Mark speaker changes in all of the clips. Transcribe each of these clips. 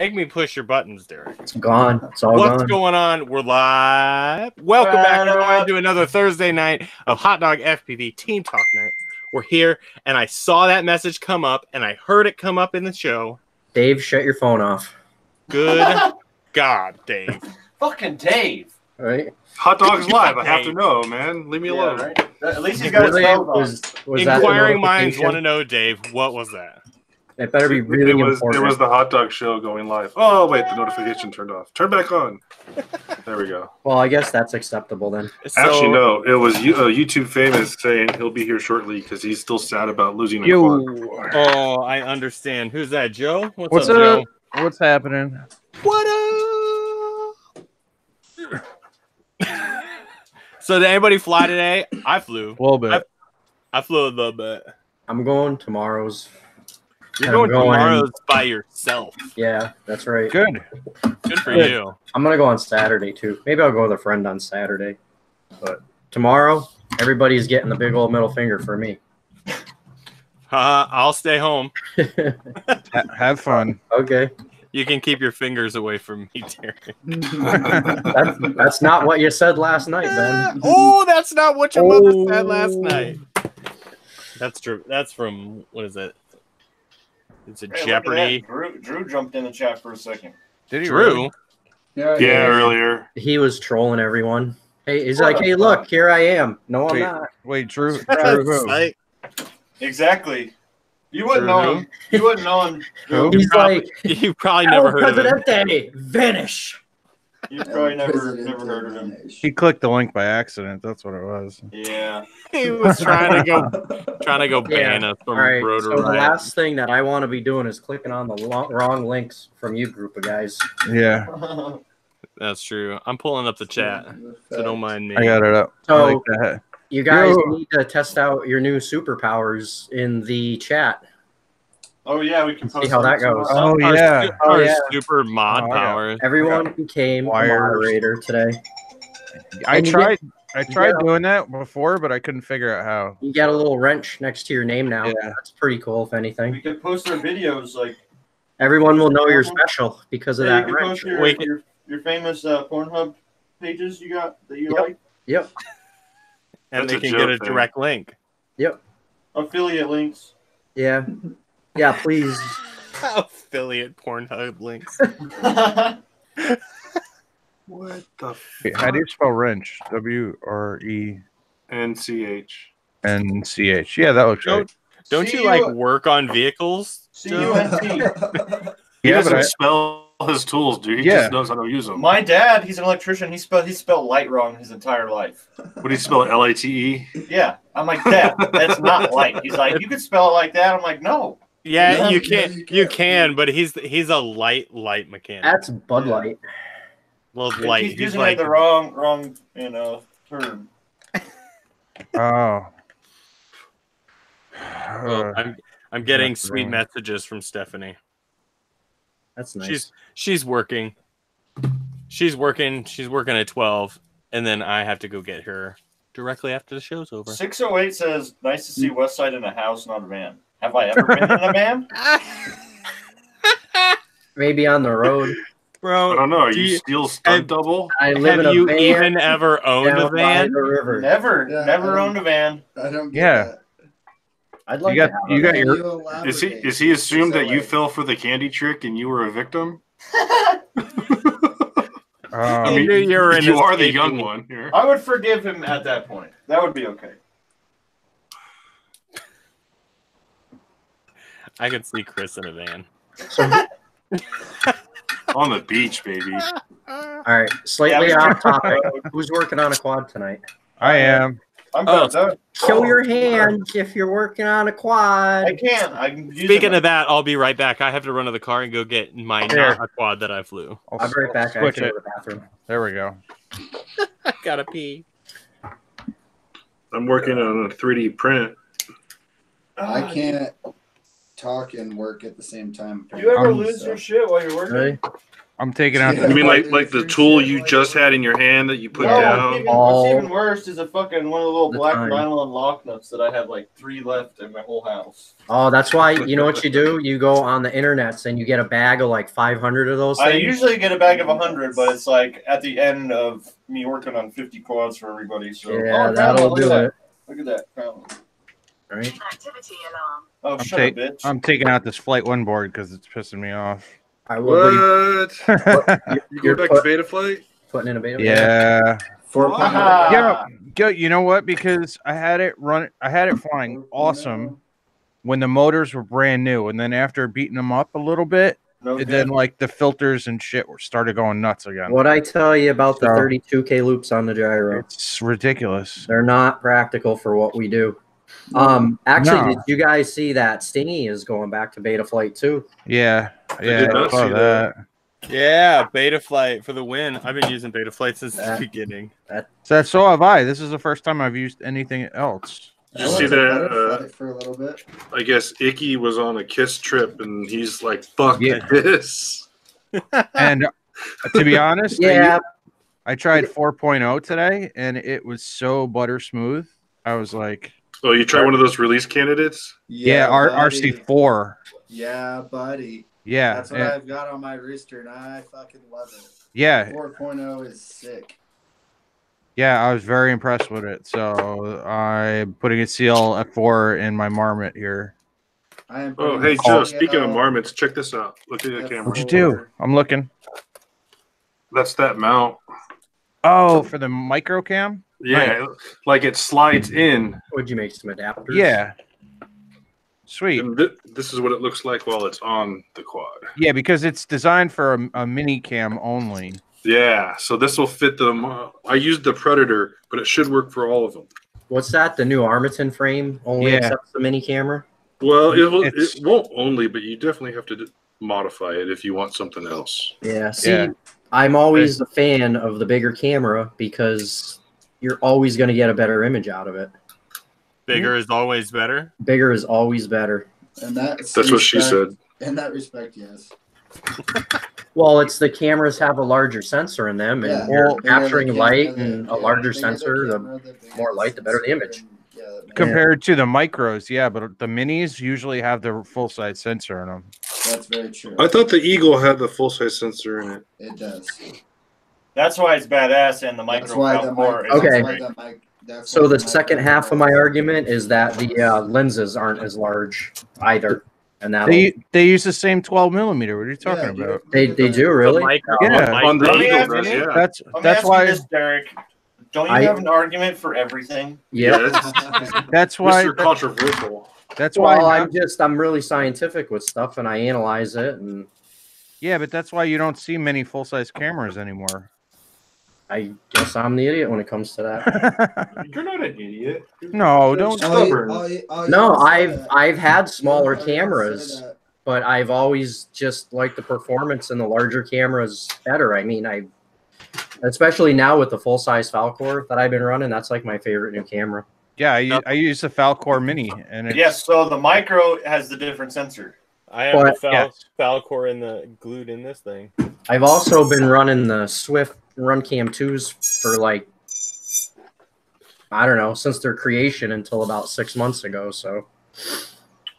Speaker 1: Make me push your buttons, Derek.
Speaker 2: It's gone. It's all gone.
Speaker 1: What's going on? We're live. Welcome back, everyone, to another Thursday night of HotdogFPV Team Talk Night. We're here, and I saw that message come up, and I heard it come up in the show.
Speaker 2: Dave, shut your phone off.
Speaker 1: Good God, Dave.
Speaker 3: Fucking Dave.
Speaker 2: All right.
Speaker 4: Hot Dog's live. I have to know, man. Leave me alone.
Speaker 3: Right? At least he's got his phone on.
Speaker 1: Inquiring minds want to know, Dave, what was that?
Speaker 2: It better be really important.
Speaker 4: It was the Hot Dog show going live. Oh, wait, the notification turned off. Turn back on. There we go.
Speaker 2: Well, I guess that's acceptable then.
Speaker 4: Actually, no. It was YouTube famous saying he'll be here shortly because he's still sad about losing a quad.
Speaker 1: Oh, I understand. Who's that, Joe?
Speaker 5: What's
Speaker 1: up,
Speaker 5: up?
Speaker 1: Joe?
Speaker 5: What's happening?
Speaker 1: What up? So did anybody fly today? I flew.
Speaker 5: A little bit.
Speaker 1: I flew a little bit.
Speaker 2: I'm going tomorrow's.
Speaker 1: You're going tomorrow's by yourself.
Speaker 2: Yeah, that's right.
Speaker 5: Good.
Speaker 1: Good for you.
Speaker 2: I'm going to go on Saturday, too. Maybe I'll go with a friend on Saturday. But tomorrow, everybody's getting the big old middle finger for me.
Speaker 1: I'll stay home.
Speaker 5: Have fun.
Speaker 2: Okay.
Speaker 1: You can keep your fingers away from me, Derek.
Speaker 2: That's not what you said last night, Ben.
Speaker 1: Oh, that's not what your mother said last night. That's true. That's from, what is it? It's a Jeopardy.
Speaker 3: Drew jumped in the chat for a second.
Speaker 5: Did he?
Speaker 1: Drew?
Speaker 5: Really?
Speaker 4: Yeah, earlier.
Speaker 2: He was trolling everyone. Hey, he's like, hey, look, here I am. No, I'm not.
Speaker 5: Wait, Drew.
Speaker 1: Who?
Speaker 3: Exactly. You wouldn't know him. You wouldn't know him.
Speaker 5: Who?
Speaker 2: He's like,
Speaker 1: you probably never heard of him.
Speaker 2: Presidente, vanish.
Speaker 3: You probably never heard of him.
Speaker 5: He clicked the link by accident. That's what it was.
Speaker 3: Yeah.
Speaker 1: He was trying to go ban us from Rotor
Speaker 2: so the
Speaker 1: Riot.
Speaker 2: last thing that I want to be doing is clicking on the wrong links from you group of guys.
Speaker 5: Yeah.
Speaker 1: That's true. I'm pulling up the chat, so don't mind me.
Speaker 5: I got it up.
Speaker 2: So
Speaker 5: I like that.
Speaker 2: you guys need to test out your new superpowers in the chat.
Speaker 3: Oh yeah, we can
Speaker 2: see how that goes.
Speaker 5: Oh yeah.
Speaker 1: Our super mod powers.
Speaker 2: Everyone became a moderator today.
Speaker 5: I tried doing that before, but I couldn't figure out how.
Speaker 2: You got a little wrench next to your name now. Yeah. That's pretty cool, if anything.
Speaker 3: We can post our videos like.
Speaker 2: Everyone will know you're special because of that
Speaker 3: you can
Speaker 2: wrench.
Speaker 3: Post your famous Pornhub pages you got that you like.
Speaker 2: Yep.
Speaker 1: And they can get a direct link.
Speaker 2: Yep.
Speaker 3: Affiliate links.
Speaker 2: Yeah. Yeah, please.
Speaker 1: Affiliate Pornhub links.
Speaker 4: What the
Speaker 5: Wait, how do you spell wrench? W-R-E-N-C-H.
Speaker 4: NCH.
Speaker 5: Yeah, that looks right.
Speaker 1: Don't you like work on vehicles?
Speaker 3: C-U-N-T.
Speaker 4: He doesn't spell his tools, dude. He just knows how to use them.
Speaker 3: My dad, he's an electrician. He spelled light wrong his entire life.
Speaker 4: What do you spell? L-I-T-E?
Speaker 3: Yeah. I'm like, Dad, that's not light. He's like, you could spell it like that. I'm like, no.
Speaker 1: Yeah, you can, but he's a light mechanic.
Speaker 2: That's Bud Light.
Speaker 1: Well, light.
Speaker 3: He's using like the wrong term.
Speaker 5: Oh.
Speaker 1: Well, I'm getting sweet messages from Stephanie.
Speaker 2: That's nice.
Speaker 1: She's working. She's working at 12, and then I have to go get her directly after the show's over.
Speaker 3: 608 says, nice to see Westside in a house, not a van. Have I ever been in a van?
Speaker 2: Maybe on the road.
Speaker 1: Bro,
Speaker 4: I don't know. Are you still stunt double?
Speaker 2: I live in a
Speaker 1: Have you
Speaker 2: van
Speaker 1: even ever owned a van?
Speaker 3: Never owned a van.
Speaker 6: I don't get that.
Speaker 2: I'd like
Speaker 5: you got your.
Speaker 4: Is he assumed that you fell for the candy trick and you were a victim? I mean, you are the young one here.
Speaker 3: I would forgive him at that point. That would be okay.
Speaker 1: I could see Chris in a van.
Speaker 4: On the beach, baby.
Speaker 2: All right, slightly off topic. Who's working on a quad tonight?
Speaker 5: I am.
Speaker 3: I'm done.
Speaker 2: Show your hands if you're working on a quad.
Speaker 3: I can.
Speaker 1: Speaking of that, I'll be right back. I have to run to the car and go get my not a quad that I flew.
Speaker 2: I'll be right back. I have to go to the bathroom.
Speaker 5: There we go.
Speaker 1: I gotta pee.
Speaker 4: I'm working on a 3D print.
Speaker 6: I can't talk and work at the same time.
Speaker 3: Do you ever lose your shit while you're working?
Speaker 2: Really?
Speaker 5: I'm taking out.
Speaker 6: Yeah.
Speaker 4: You mean like the tool you just had in your hand that you put
Speaker 3: No,
Speaker 4: down?
Speaker 3: what's even worse is a fucking one of the little
Speaker 2: The
Speaker 3: black
Speaker 2: time.
Speaker 3: nylon lock nuts that I have like 3 left in my whole house.
Speaker 2: Oh, that's why, you know what you do? You go on the internets and you get a bag of like 500 of those
Speaker 3: I
Speaker 2: things.
Speaker 3: usually get a bag of 100, but it's like at the end of me working on 50 quads for everybody. So
Speaker 2: Yeah, that'll do it.
Speaker 3: Look at that. Grandma.
Speaker 2: Right?
Speaker 7: Activity alarm.
Speaker 3: Oh,
Speaker 5: I'm,
Speaker 3: shut up, bitch.
Speaker 5: I'm taking out this Flight 1 board because it's pissing me off.
Speaker 2: I will be
Speaker 4: What? You go back to Beta Flight?
Speaker 2: putting in a beta.
Speaker 5: Yeah.
Speaker 6: 4.0.
Speaker 5: Yeah, you know what? Because I had it flying awesome when the motors were brand new, and then after beating them up a little bit, then like the filters and shit started going nuts again.
Speaker 2: What I tell you about the
Speaker 5: So-
Speaker 2: 32K loops on the gyro?
Speaker 5: It's ridiculous.
Speaker 2: They're not practical for what we do. Actually,
Speaker 5: No.
Speaker 2: did you guys see that Stingy is going back to beta flight too?
Speaker 5: Yeah,
Speaker 4: did
Speaker 5: I
Speaker 4: not
Speaker 5: saw
Speaker 4: see
Speaker 5: that.
Speaker 1: Yeah, Beta Flight for the win. I've been using Beta Flight since the beginning.
Speaker 5: So have I. This is the first time I've used anything else.
Speaker 4: Did you see that?
Speaker 6: Flight for a little bit.
Speaker 4: I guess Icky was on a Kiss trip, and he's like, "Fuck
Speaker 5: Yeah.
Speaker 4: this."
Speaker 5: And to be honest,
Speaker 2: Yeah,
Speaker 5: I tried 4.0 today, and it was so butter smooth. I was like,
Speaker 4: Oh, you try one of those release candidates?
Speaker 5: yeah,
Speaker 6: buddy.
Speaker 5: RC4.
Speaker 6: Yeah, buddy.
Speaker 5: Yeah,
Speaker 6: That's what I've got on my rooster, and I fucking love it.
Speaker 5: yeah,
Speaker 6: 4.0 is sick.
Speaker 5: yeah. I was very impressed with it. So I'm putting a seal F4 in my marmot here.
Speaker 6: I am.
Speaker 4: Oh,
Speaker 6: putting
Speaker 4: hey Joe.
Speaker 6: the
Speaker 4: Speaking of marmots, check this out. Look at the camera.
Speaker 5: What'd you do? I'm looking.
Speaker 4: That's that mount.
Speaker 5: Oh, for the micro cam?
Speaker 4: Yeah, like it slides in.
Speaker 2: would you make some adapters?
Speaker 5: Yeah. Sweet.
Speaker 4: And this is what it looks like while it's on the quad.
Speaker 5: Yeah, because it's designed for a mini cam only.
Speaker 4: Yeah, so this will fit the. I used the Predator, but it should work for all of them.
Speaker 2: What's that? The new Armiton frame only
Speaker 5: Yeah.
Speaker 2: accepts the mini camera?
Speaker 4: Well,
Speaker 5: It's-
Speaker 4: it won't only, but you definitely have to modify it if you want something else.
Speaker 2: Yeah. See,
Speaker 5: Yeah.
Speaker 2: I'm always a fan of the bigger camera because you're always going to get a better image out of it.
Speaker 1: Bigger is always better.
Speaker 2: Bigger is always better.
Speaker 6: And
Speaker 4: That's what she said.
Speaker 6: In that respect, yes.
Speaker 2: Well, it's the cameras have a larger sensor in them, and
Speaker 6: Yeah.
Speaker 2: you're
Speaker 6: The
Speaker 2: capturing
Speaker 6: bigger
Speaker 2: light
Speaker 6: the-
Speaker 2: and
Speaker 6: yeah,
Speaker 2: a larger
Speaker 6: the bigger
Speaker 2: sensor. The
Speaker 6: camera, the bigger
Speaker 2: more light, the better the
Speaker 6: sensor,
Speaker 2: image.
Speaker 6: and, yeah, that makes-
Speaker 5: Compared to the micros, yeah, but the minis usually have the full size sensor in them.
Speaker 6: That's very true.
Speaker 4: I thought the Eagle had the full size sensor in it.
Speaker 6: It does.
Speaker 3: That's why it's badass, and the
Speaker 6: That's
Speaker 3: micro
Speaker 6: why
Speaker 3: Cal
Speaker 6: the
Speaker 3: core
Speaker 6: mic.
Speaker 3: is
Speaker 2: Okay.
Speaker 6: That's why
Speaker 3: great.
Speaker 6: the mic. That's
Speaker 2: So
Speaker 6: why
Speaker 2: the
Speaker 6: mic-
Speaker 2: second half of my argument is that the lenses aren't as large either, and that
Speaker 5: They use the same 12 millimeter. What are you
Speaker 6: Yeah,
Speaker 5: talking
Speaker 6: dude.
Speaker 5: about?
Speaker 2: they do really.
Speaker 1: The micro,
Speaker 5: Yeah.
Speaker 4: On the
Speaker 3: Let me
Speaker 4: Eagle
Speaker 3: ask
Speaker 4: does,
Speaker 3: you-
Speaker 4: yeah.
Speaker 5: That's
Speaker 3: Let me
Speaker 5: that's
Speaker 3: ask you
Speaker 5: why
Speaker 3: this, Derek. Don't you
Speaker 2: I-
Speaker 3: have an argument for everything?
Speaker 2: Yeah.
Speaker 5: that's why
Speaker 4: Mr. Controversial.
Speaker 5: that's why
Speaker 2: Well, I'm really scientific with stuff, and I analyze it, and
Speaker 5: yeah, but that's why you don't see many full size cameras anymore.
Speaker 2: I guess I'm the idiot when it comes to that.
Speaker 4: You're not an idiot.
Speaker 5: No, don't.
Speaker 4: Stubborn.
Speaker 2: No, I've had smaller cameras, but I've always just liked the performance and the larger cameras better. I mean, especially now with the full size Falcor that I've been running, that's like my favorite new camera.
Speaker 5: Yeah, I use the Falcor Mini, and it's,
Speaker 3: Yes, so the micro has the different sensor.
Speaker 1: I have
Speaker 2: But-
Speaker 1: the Falcor in the glued in this thing.
Speaker 2: I've also been running the Swift Run Cam 2s for like, I don't know, since their creation until about 6 months ago. So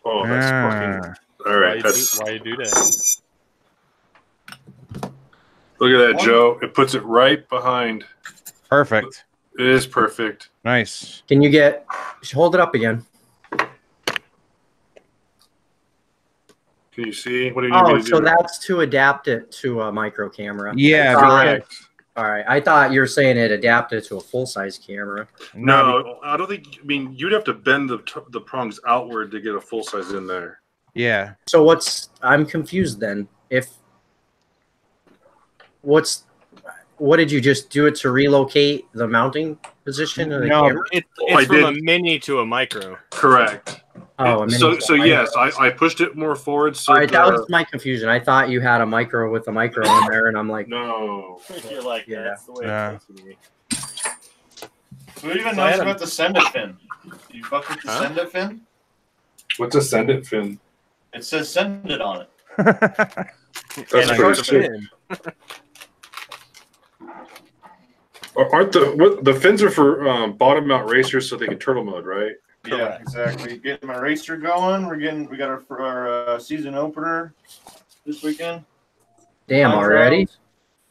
Speaker 4: Oh, that's fucking. All right,
Speaker 1: Why you do that?
Speaker 4: look at that, Joe. It puts it right behind.
Speaker 5: perfect.
Speaker 4: It is perfect.
Speaker 5: Nice.
Speaker 2: can you hold it up again?
Speaker 4: Can you see? What do you need
Speaker 2: Oh,
Speaker 4: me to
Speaker 2: so
Speaker 4: do?
Speaker 2: that's to adapt it to a micro camera.
Speaker 5: Yeah,
Speaker 4: Correct.
Speaker 2: All right. I thought you were saying it adapted to a full size camera.
Speaker 4: No, I don't think. I mean, you'd have to bend the prongs outward to get a full size in there.
Speaker 5: Yeah.
Speaker 2: So I'm confused then. What did you just do it to relocate the mounting position of the
Speaker 5: No,
Speaker 2: camera?
Speaker 1: It's
Speaker 4: I
Speaker 1: from a
Speaker 4: did.
Speaker 1: mini to a micro.
Speaker 4: Correct.
Speaker 2: Oh, a
Speaker 4: So
Speaker 2: mini-
Speaker 4: yes, I pushed it more forward. So
Speaker 2: All right, that was my confusion. I thought you had a micro with a micro in there, and I'm like,
Speaker 4: no.
Speaker 1: You're like,
Speaker 2: Yeah.
Speaker 1: that's the way
Speaker 5: Yeah.
Speaker 1: it's supposed to be.
Speaker 3: Who even
Speaker 1: So I
Speaker 3: knows
Speaker 1: had a-
Speaker 3: about the send it fin? Do you fuck with the
Speaker 1: Huh?
Speaker 3: send it fin?
Speaker 4: What's a send it fin?
Speaker 3: It says send it on it.
Speaker 4: That's
Speaker 1: And
Speaker 4: pretty
Speaker 1: short
Speaker 4: sick.
Speaker 1: fin.
Speaker 4: Aren't the fins are for bottom mount racers so they can turtle mode, right?
Speaker 3: Yeah, exactly. Getting my racer going. We got our season opener this weekend.
Speaker 2: Damn, already?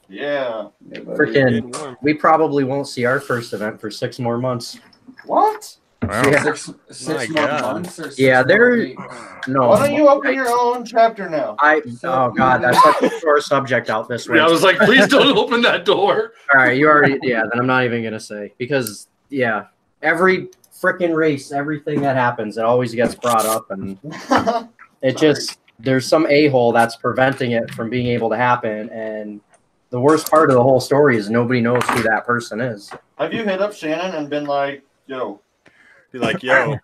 Speaker 3: Yeah.
Speaker 2: Freaking, we probably won't see our first event for 6 more months.
Speaker 3: What?
Speaker 5: Wow.
Speaker 2: Yeah.
Speaker 6: Six more months or 6
Speaker 2: Yeah,
Speaker 6: more
Speaker 2: there.
Speaker 6: weeks?
Speaker 2: No.
Speaker 3: Why don't you open your own chapter now?
Speaker 2: Oh God, that's such a sore subject out this way.
Speaker 4: Yeah, I was like, please don't open that door.
Speaker 2: All right, you already. Yeah, then I'm not even gonna say because every freaking race, everything that happens, it always gets brought up, and it just there's some a-hole that's preventing it from being able to happen, and the worst part of the whole story is nobody knows who that person is.
Speaker 3: Have you hit up Shannon and been like, yo?
Speaker 1: Be like, yo,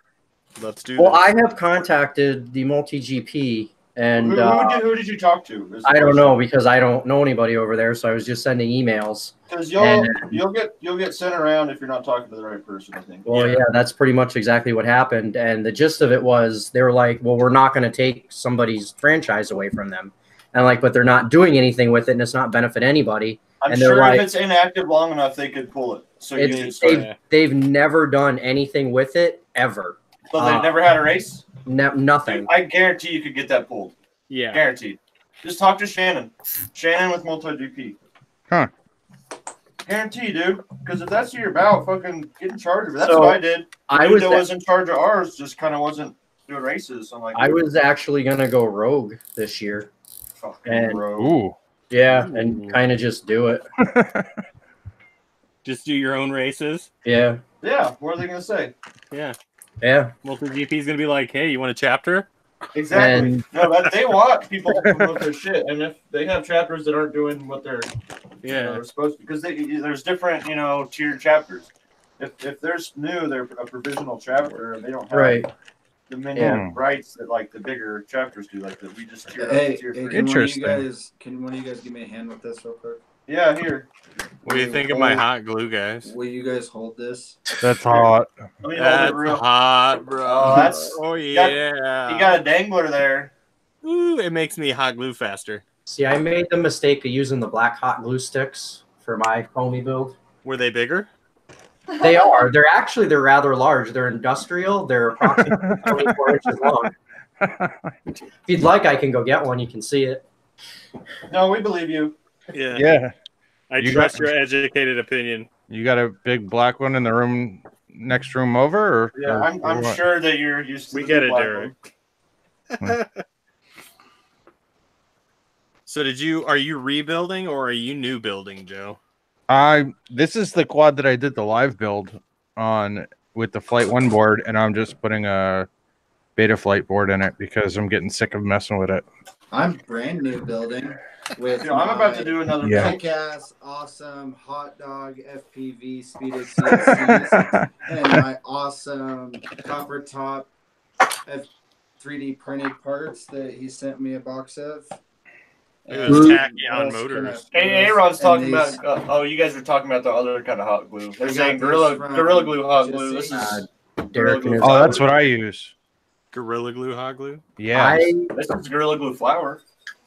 Speaker 1: let's do
Speaker 2: Well,
Speaker 1: this.
Speaker 2: I have contacted the multi-GP, and
Speaker 3: Who did you talk to?
Speaker 2: I don't know because I don't know anybody over there, so I was just sending emails.
Speaker 3: Because you'll get sent around if you're not talking to the right person, I think.
Speaker 2: Well, yeah, that's pretty much exactly what happened. And the gist of it was they were like, well, we're not going to take somebody's franchise away from them. And like, but they're not doing anything with it, and it's not benefit anybody.
Speaker 3: I'm
Speaker 2: and they're
Speaker 3: sure
Speaker 2: like,
Speaker 3: if it's inactive long enough, they could pull it. So you need to start.
Speaker 2: they've never done anything with it, ever.
Speaker 3: So they've never had a race?
Speaker 2: Nothing.
Speaker 3: Dude, I guarantee you could get that pulled.
Speaker 1: Yeah.
Speaker 3: Guaranteed. Just talk to Shannon. Shannon with MultiGP.
Speaker 5: Huh.
Speaker 3: Guarantee, dude. Because if that's who you're about, fucking get in charge of it. That's
Speaker 2: So,
Speaker 3: what I did.
Speaker 2: I
Speaker 3: Dude that was in charge of ours just kind of wasn't doing races. So I'm like,
Speaker 2: I was actually going to go rogue this year.
Speaker 3: fucking
Speaker 2: and-
Speaker 3: bro.
Speaker 5: Ooh.
Speaker 2: Yeah, and kind of just do it.
Speaker 1: Just do your own races.
Speaker 2: Yeah.
Speaker 3: Yeah, what are they going to say?
Speaker 1: Yeah.
Speaker 2: Yeah.
Speaker 1: MultiGP is gonna be like, hey, you want a chapter?
Speaker 3: Exactly.
Speaker 2: And-
Speaker 3: No, but they want people to promote their shit. And if they have chapters that aren't doing what they're supposed to, because there's different, tiered chapters. If there's new, they're a provisional chapter, and they don't have the many rights that like the bigger chapters do. Like that, we just tier
Speaker 6: Hey,
Speaker 3: tier
Speaker 6: can
Speaker 3: 3.
Speaker 5: Interesting.
Speaker 6: Can one of you guys give me a hand with this real quick?
Speaker 3: Yeah, here.
Speaker 1: What do you think of my hot glue, guys?
Speaker 6: Will you guys hold this?
Speaker 5: That's hot.
Speaker 3: Let me hold it
Speaker 1: That's
Speaker 3: real.
Speaker 1: hot, bro.
Speaker 3: Oh, that's-
Speaker 1: yeah.
Speaker 3: You got a dangler there.
Speaker 1: Ooh, it makes me hot glue faster.
Speaker 2: See, I made the mistake of using the black hot glue sticks for my foamy build.
Speaker 1: Were they bigger?
Speaker 2: They are. They're rather large. They're industrial. They're approximately 24 inches long. If you'd like, I can go get one. You can see it.
Speaker 3: No, we believe you.
Speaker 1: Yeah.
Speaker 5: Yeah.
Speaker 1: I
Speaker 5: You
Speaker 1: trust
Speaker 5: got-
Speaker 1: your educated opinion.
Speaker 5: You got a big black one in the room next room over? Or,
Speaker 3: Yeah, I'm
Speaker 5: what?
Speaker 3: sure that you're used to
Speaker 1: We
Speaker 3: the
Speaker 1: get it,
Speaker 3: black
Speaker 1: Derek.
Speaker 3: one.
Speaker 1: So are you rebuilding or are you new building, Joe?
Speaker 5: This is the quad that I did the live build on with the Flight 1 board, and I'm just putting a Beta Flight board in it because I'm getting sick of messing with it.
Speaker 6: I'm brand new building with
Speaker 3: I'm about to do another
Speaker 5: Yeah.
Speaker 3: build.
Speaker 6: kick-ass, awesome hot dog FPV speeded CNCs and my awesome copper top 3D printed parts that he sent me a box of.
Speaker 1: It was tacky on
Speaker 6: What else can
Speaker 1: motors.
Speaker 6: I-
Speaker 3: Hey, Aaron's talking
Speaker 6: and these-
Speaker 3: about. You guys were talking about the other kind of hot glue. They're
Speaker 6: I got
Speaker 3: saying
Speaker 6: this
Speaker 3: gorilla
Speaker 6: from
Speaker 3: glue hot glue. This
Speaker 6: Jesse.
Speaker 3: is
Speaker 2: Derek
Speaker 3: glue
Speaker 2: and his-
Speaker 5: Oh, that's what I use.
Speaker 1: Gorilla glue, hot glue.
Speaker 5: Yeah.
Speaker 3: this is gorilla glue flour.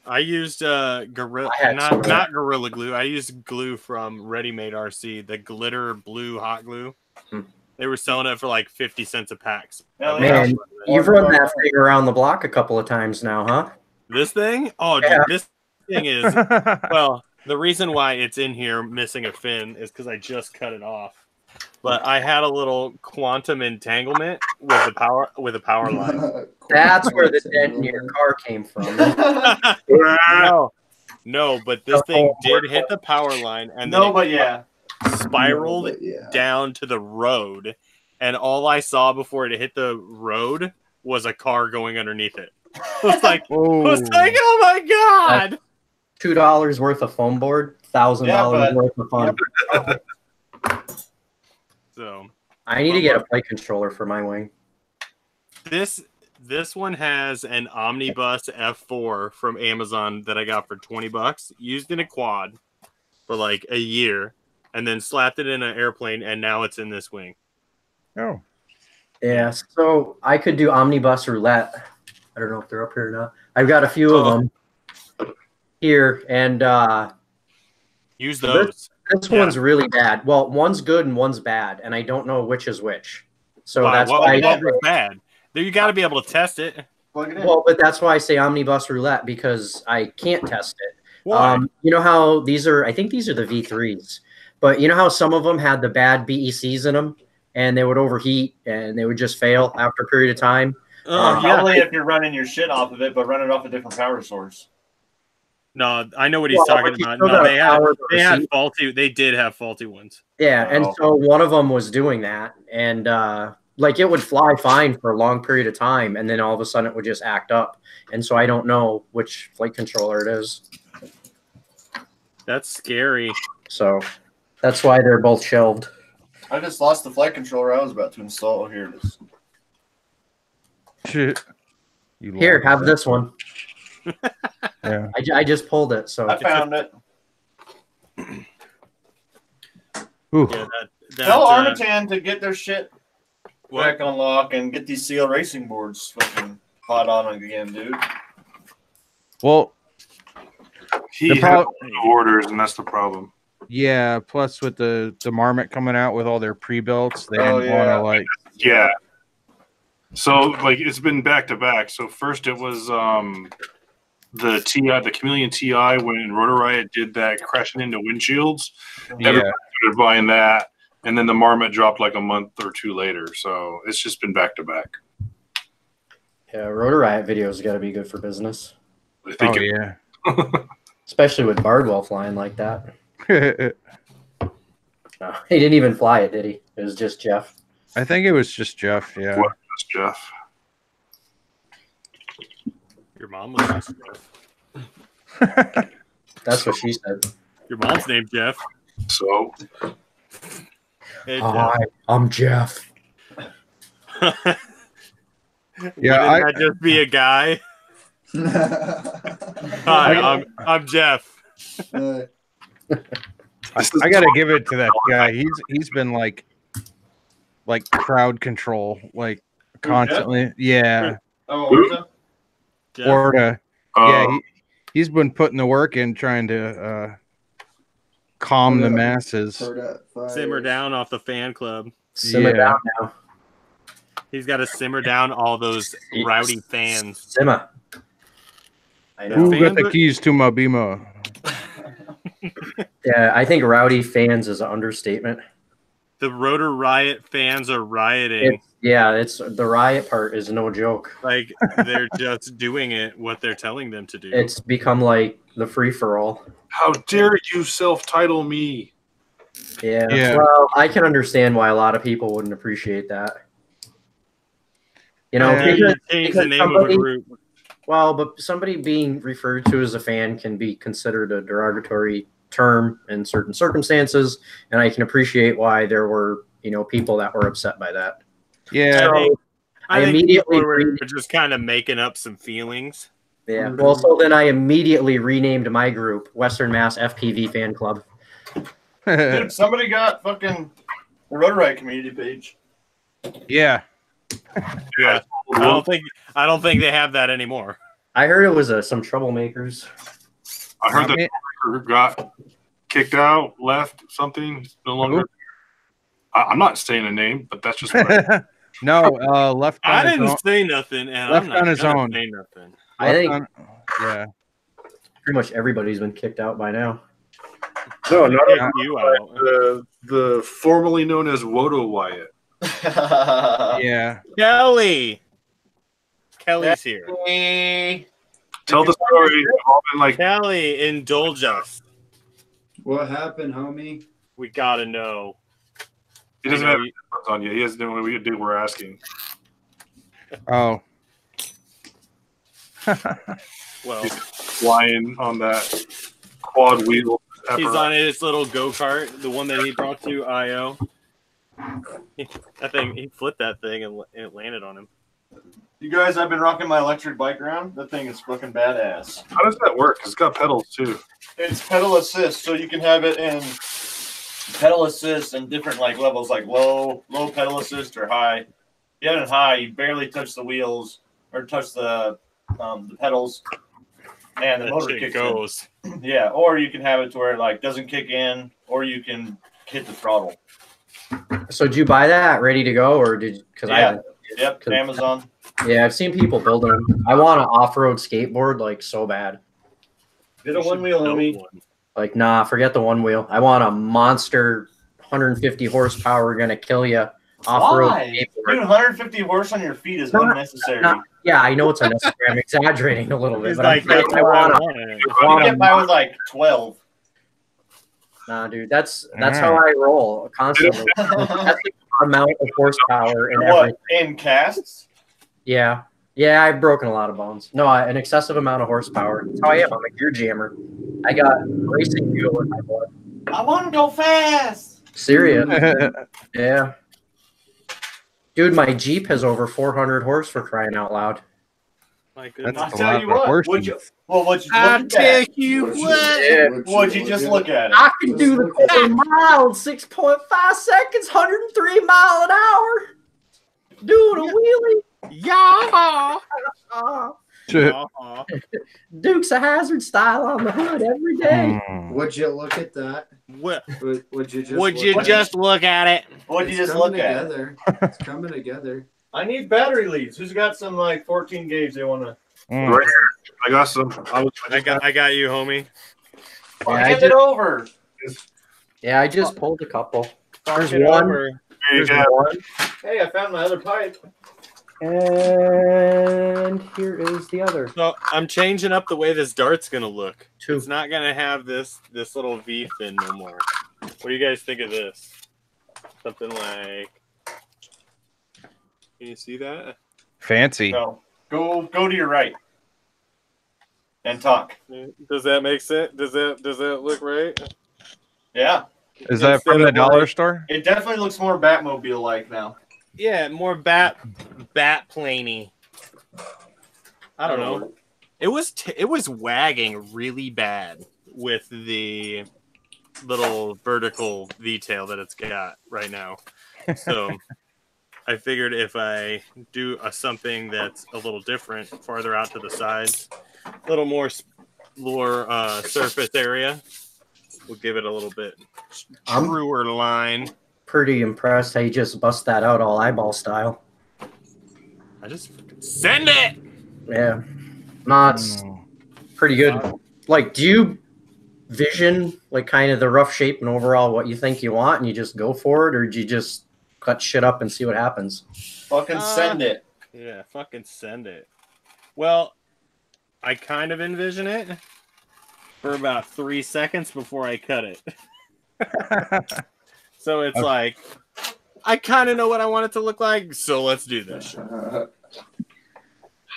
Speaker 1: I used gorilla,
Speaker 2: I had some.
Speaker 1: not gorilla glue. I used glue from Ready Made RC, the glitter blue hot glue. They were selling it for like 50 cents a pack.
Speaker 3: Hell
Speaker 2: Man, you've run that thing around the block a couple of times now, huh?
Speaker 1: This thing? Oh, dude,
Speaker 2: Yeah.
Speaker 1: this thing is well. The reason why it's in here missing a fin is because I just cut it off. But I had a little quantum entanglement with a power line.
Speaker 2: That's where the dent in your car came from.
Speaker 1: No, but this thing did hit the power line and then it spiraled down to the road. And all I saw before it hit the road was a car going underneath it. I was like, oh my god!
Speaker 2: $2 worth of foam board, $1,000 worth of fun.
Speaker 1: So
Speaker 2: I need to get a flight controller for my wing.
Speaker 1: this one has an Omnibus F4 from Amazon that I got for $20, used in a quad for like a year, and then slapped it in an airplane, and now it's in this wing.
Speaker 5: Oh.
Speaker 2: Yeah, so I could do omnibus roulette. I don't know if they're up here or not. I've got a few of them here, and
Speaker 1: Use those.
Speaker 2: This one's really bad. Well, one's good and one's bad, and I don't know which is which. So that's why
Speaker 1: what was bad. There, you got to be able to test it.
Speaker 3: Plug it in.
Speaker 2: Well, but that's why I say omnibus roulette, because I can't test it.
Speaker 1: Why?
Speaker 2: You know how these are? I think these are the V3s. But you know how some of them had the bad BECs in them, and they would overheat and they would just fail after a period of time.
Speaker 3: Probably if you're running your shit off of it, but run it off a different power source.
Speaker 1: No, I know what he's talking about. No, they had faulty. They did have faulty ones.
Speaker 2: Yeah, and so one of them was doing that, and like it would fly fine for a long period of time, and then all of a sudden it would just act up. And so I don't know which flight controller it is.
Speaker 1: That's scary.
Speaker 2: So that's why they're both shelved.
Speaker 3: I just lost the flight controller I was about to install. Oh, here it is.
Speaker 5: Shit.
Speaker 2: Here, have this one.
Speaker 5: Yeah.
Speaker 2: I just pulled it, so
Speaker 3: I found it.
Speaker 1: Yeah,
Speaker 3: tell Armitan to get their shit back on lock and get these Seal racing boards fucking hot on again, dude.
Speaker 5: Well,
Speaker 4: he has orders, and that's the problem.
Speaker 5: Yeah. Plus, with the Marmot coming out with all their pre-builts, they didn't want to
Speaker 4: Yeah. So like it's been back to back. So first it was the Chameleon TI when Rotor Riot did that crashing into windshields. Everybody started buying that, and then the Marmot dropped like a month or two later. So it's just been back to back.
Speaker 2: Yeah, Rotor Riot videos got to be good for business.
Speaker 4: I think
Speaker 2: especially with Bardwell flying like that. No, he didn't even fly it, did he? It was just Jeff.
Speaker 5: I think it was just Jeff. Yeah.
Speaker 4: What, just Jeff?
Speaker 1: Your mom was just Jeff.
Speaker 2: That's what she said.
Speaker 1: Your mom's named Jeff.
Speaker 4: So.
Speaker 1: Hey,
Speaker 2: Hi, I'm Jeff.
Speaker 5: Yeah,
Speaker 1: Wouldn't that just be a guy? Hi, I'm Jeff.
Speaker 5: I gotta give it to that guy. He's been like crowd control, like constantly.
Speaker 3: Jeff?
Speaker 5: Yeah.
Speaker 3: Oh,
Speaker 5: Orta. Yeah, he's been putting the work in trying to calm the masses.
Speaker 1: Simmer down off the fan club.
Speaker 2: Simmer down now.
Speaker 1: He's got to simmer down all those rowdy fans.
Speaker 2: Simmer. I know.
Speaker 5: Who got the keys to my Beamer?
Speaker 2: Yeah, I think rowdy fans is an understatement.
Speaker 1: The Rotor Riot fans are rioting.
Speaker 2: It's the riot part is no joke.
Speaker 1: Like they're just doing what they're telling them to do.
Speaker 2: It's become like the free for all.
Speaker 4: How dare you self-title me?
Speaker 2: Yeah. Well, I can understand why a lot of people wouldn't appreciate that. You know,
Speaker 1: change the name of a group.
Speaker 2: Well, but somebody being referred to as a fan can be considered a derogatory term in certain circumstances, and I can appreciate why there were, people that were upset by that.
Speaker 5: Yeah,
Speaker 2: so I immediately
Speaker 1: were just kind of making up some feelings.
Speaker 2: Yeah. Well, so then I immediately renamed my group Western Mass FPV Fan Club.
Speaker 3: Dude, somebody got fucking the Rotor Riot community page.
Speaker 5: Yeah.
Speaker 1: Yeah. I don't think they have that anymore.
Speaker 2: I heard it was some troublemakers.
Speaker 4: I heard that group got kicked out, left, something. No longer. I'm not saying a name, but that's just what
Speaker 5: no. Left.
Speaker 1: I didn't say nothing, and
Speaker 5: left
Speaker 1: I'm not
Speaker 5: on his own.
Speaker 1: Say nothing.
Speaker 2: I think.
Speaker 5: Yeah.
Speaker 2: Pretty much everybody's been kicked out by now.
Speaker 4: No, not
Speaker 1: you out.
Speaker 4: The formerly known as Wodo Wyatt.
Speaker 5: Yeah.
Speaker 1: Kelly's here.
Speaker 4: Tell the story.
Speaker 1: Kelly, indulge us.
Speaker 6: What happened, homie?
Speaker 1: We gotta know.
Speaker 4: He doesn't have headphones on yet. He doesn't know what we do. We're asking.
Speaker 5: Oh.
Speaker 1: Well,
Speaker 4: he's flying on that quad wheel.
Speaker 1: He's on his little go-kart, the one that he brought to I.O. He flipped that thing and it landed on him.
Speaker 3: You guys, I've been rocking my electric bike around. That thing is fucking badass.
Speaker 4: How does that work? It's got pedals too.
Speaker 3: It's pedal assist, so you can have it in pedal assist and different levels, like low pedal assist or high. If you have it in high, you barely touch the wheels or touch the pedals. and the
Speaker 1: That
Speaker 3: motor
Speaker 1: shit
Speaker 3: kicks
Speaker 1: goes.
Speaker 3: in. Yeah, or you can have it to where it like doesn't kick in, or you can hit the throttle.
Speaker 2: So did you buy that ready to go, or did? Because I haven't.
Speaker 3: Yep, Amazon.
Speaker 2: Yeah, I've seen people building them. I want an off-road skateboard like so bad.
Speaker 3: Get a one wheel, homie.
Speaker 2: Like, nah, forget the one wheel. I want a monster 150 horsepower gonna kill you off-road skateboard.
Speaker 3: Dude, 150 horse on your feet is unnecessary.
Speaker 2: Yeah, I know it's unnecessary. I'm exaggerating a little bit, but
Speaker 1: like,
Speaker 2: I want
Speaker 3: to get by with like 12.
Speaker 2: Nah, dude, that's how I roll constantly. That's the amount of horsepower and everything.
Speaker 3: In casts?
Speaker 2: Yeah. Yeah, I've broken a lot of bones. No, an excessive amount of horsepower. That's how I am. I'm a gear jammer. I got racing fuel in my blood.
Speaker 3: I want to go fast.
Speaker 2: Serious. Yeah. Dude, my Jeep has over 400 horse for crying out loud.
Speaker 1: My goodness.
Speaker 3: I'll tell you what. Would you just look at it?
Speaker 2: I can do the quarter mile in 6.5 seconds, 103 mile an hour. Doing a wheelie.
Speaker 1: Yeah.
Speaker 2: Dukes of Hazzard style on the hood every day.
Speaker 6: Would you look at that?
Speaker 1: What?
Speaker 6: Would you just
Speaker 1: look at it?
Speaker 3: What'd you just look at?
Speaker 6: It's coming together.
Speaker 3: I need battery leads. Who's got some like 14 gauge they want to?
Speaker 4: Right here. I got some.
Speaker 1: I got you, homie.
Speaker 3: Hand it over.
Speaker 2: Yeah, I just pulled a couple. There's
Speaker 1: It
Speaker 2: one.
Speaker 1: over.
Speaker 2: There's one.
Speaker 3: Hey, I found my other pipe.
Speaker 2: And here is the other.
Speaker 1: So I'm changing up the way this dart's gonna look.
Speaker 2: Two.
Speaker 1: It's not gonna have this little V fin no more. What do you guys think of this? Something like, can you see that?
Speaker 5: Fancy.
Speaker 3: No. Go to your right. And talk.
Speaker 1: Does that make sense? Does that look right?
Speaker 3: Yeah.
Speaker 5: Is that from the dollar store?
Speaker 3: It definitely looks more Batmobile like now.
Speaker 1: Yeah, more bat planey. I don't know. It was wagging really bad with the little vertical V-tail that it's got right now. So I figured if I do something that's a little different, farther out to the sides, a little more surface area, we'll give it a little bit truer line.
Speaker 2: Pretty impressed how you just bust that out all eyeball style.
Speaker 1: I just send it.
Speaker 2: Yeah. No, it's pretty good. Like, do you vision like kind of the rough shape and overall what you think you want and you just go for it, or do you just cut shit up and see what happens?
Speaker 3: Fucking send it.
Speaker 1: Yeah, fucking send it. Well, I kind of envision it for about 3 seconds before I cut it. So it's like, I kind of know what I want it to look like, so let's do this.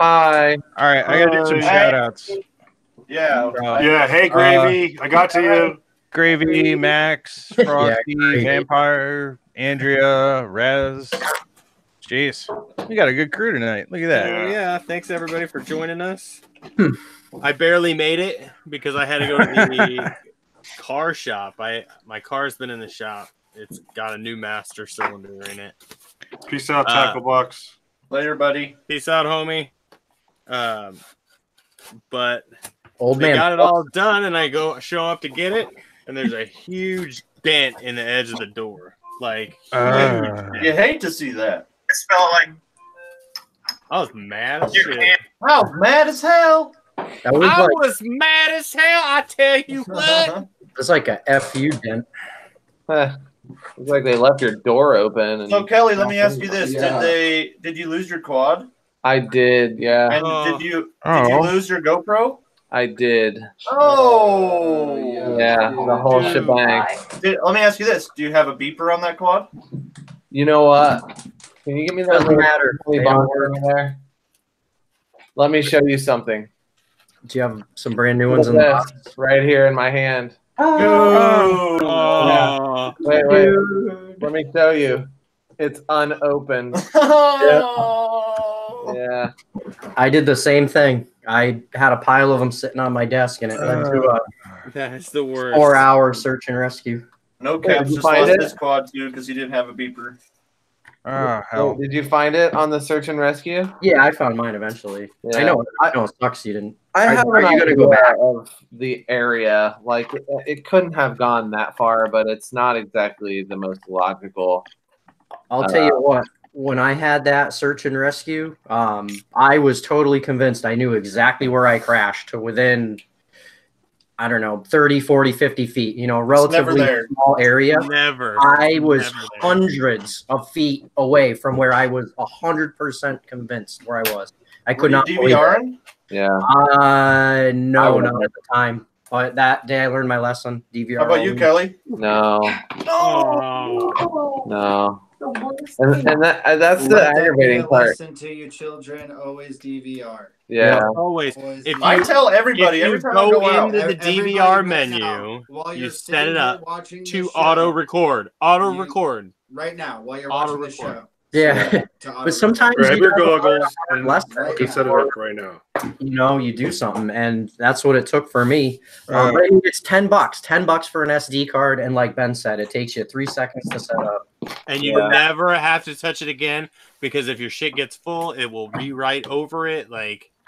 Speaker 5: Hi. All right, I got to do some shout-outs.
Speaker 3: Yeah.
Speaker 4: Yeah, hey, Gravy. I got to you.
Speaker 5: Gravy, Max, Frosty, Vampire, Andrea, Rez. Jeez, we got a good crew tonight. Look at that.
Speaker 1: Yeah, thanks everybody for joining us. I barely made it because I had to go to the car shop. My car's been in the shop. It's got a new master cylinder in it.
Speaker 4: Peace out, Tackle Box.
Speaker 3: Later, buddy.
Speaker 1: Peace out, homie. But
Speaker 2: Old
Speaker 1: they
Speaker 2: man
Speaker 1: got it all done, and I go show up to get it, and there's a huge dent in the edge of the door. Like,
Speaker 3: you hate to see that.
Speaker 7: It smelled like
Speaker 1: I was mad as shit.
Speaker 3: I was mad as hell.
Speaker 2: That was
Speaker 1: I
Speaker 2: like,
Speaker 1: was mad as hell. I tell you what.
Speaker 2: it's like a FU dent.
Speaker 8: Looks like they left your door open. And
Speaker 3: So Kelly, let me ask you this: Did you lose your quad?
Speaker 8: I did, yeah.
Speaker 3: And did you lose your GoPro?
Speaker 8: I did.
Speaker 3: Oh,
Speaker 8: Yeah, the whole shebang.
Speaker 3: Let me ask you this: do you have a beeper on that quad?
Speaker 8: You know what? Can you give me that
Speaker 2: Doesn't matter.
Speaker 8: holy
Speaker 2: They don't
Speaker 8: bonker over there? Let me show you something.
Speaker 2: Do you have some brand new ones in
Speaker 8: Look
Speaker 2: the
Speaker 8: at
Speaker 2: box?
Speaker 8: this, right here in my hand.
Speaker 1: Oh.
Speaker 8: Wait. Let me show you. It's unopened. Yeah.
Speaker 2: I did the same thing. I had a pile of them sitting on my desk, and it led to a
Speaker 1: That's the worst.
Speaker 2: 4-hour search and rescue.
Speaker 3: No caps,
Speaker 8: you
Speaker 3: just
Speaker 8: find
Speaker 3: lost
Speaker 8: it?
Speaker 3: his quad too because he didn't have a beeper.
Speaker 5: Oh, hell.
Speaker 8: Did you find it on the search and rescue?
Speaker 2: Yeah, I found mine eventually.
Speaker 8: Yeah.
Speaker 2: I know it sucks you didn't.
Speaker 8: I have
Speaker 2: Are
Speaker 8: an
Speaker 2: you gonna
Speaker 8: idea
Speaker 2: go back?
Speaker 8: of the area. Like it couldn't have gone that far, but it's not exactly the most logical.
Speaker 2: I'll tell you what. When I had that search and rescue, I was totally convinced I knew exactly where I crashed to within, I don't know, 30, 40, 50 feet, you know, relatively small area. I was hundreds of feet away from where I was 100% convinced where I was. I could not believe it.
Speaker 8: Yeah.
Speaker 2: No, not at the time. But that day I learned my lesson. DVR.
Speaker 3: How about you, Kelly?
Speaker 8: No. No. And that's the aggravating part.
Speaker 6: Listen to you, children. Always DVR.
Speaker 8: Yeah.
Speaker 1: Always.
Speaker 3: If I tell everybody every time I go
Speaker 1: into the DVR menu, you set it up to auto record. Auto record.
Speaker 6: Right now, while you're watching the show.
Speaker 2: Yeah, but sometimes
Speaker 4: grab
Speaker 2: you
Speaker 4: your goggles and
Speaker 2: you
Speaker 4: can set it up right now.
Speaker 2: You know, you do something, and that's what it took for me. But it's $10. $10 for an SD card, and like Ben said, it takes you 3 seconds to set up.
Speaker 1: And you never have to touch it again because if your shit gets full, it will rewrite over it.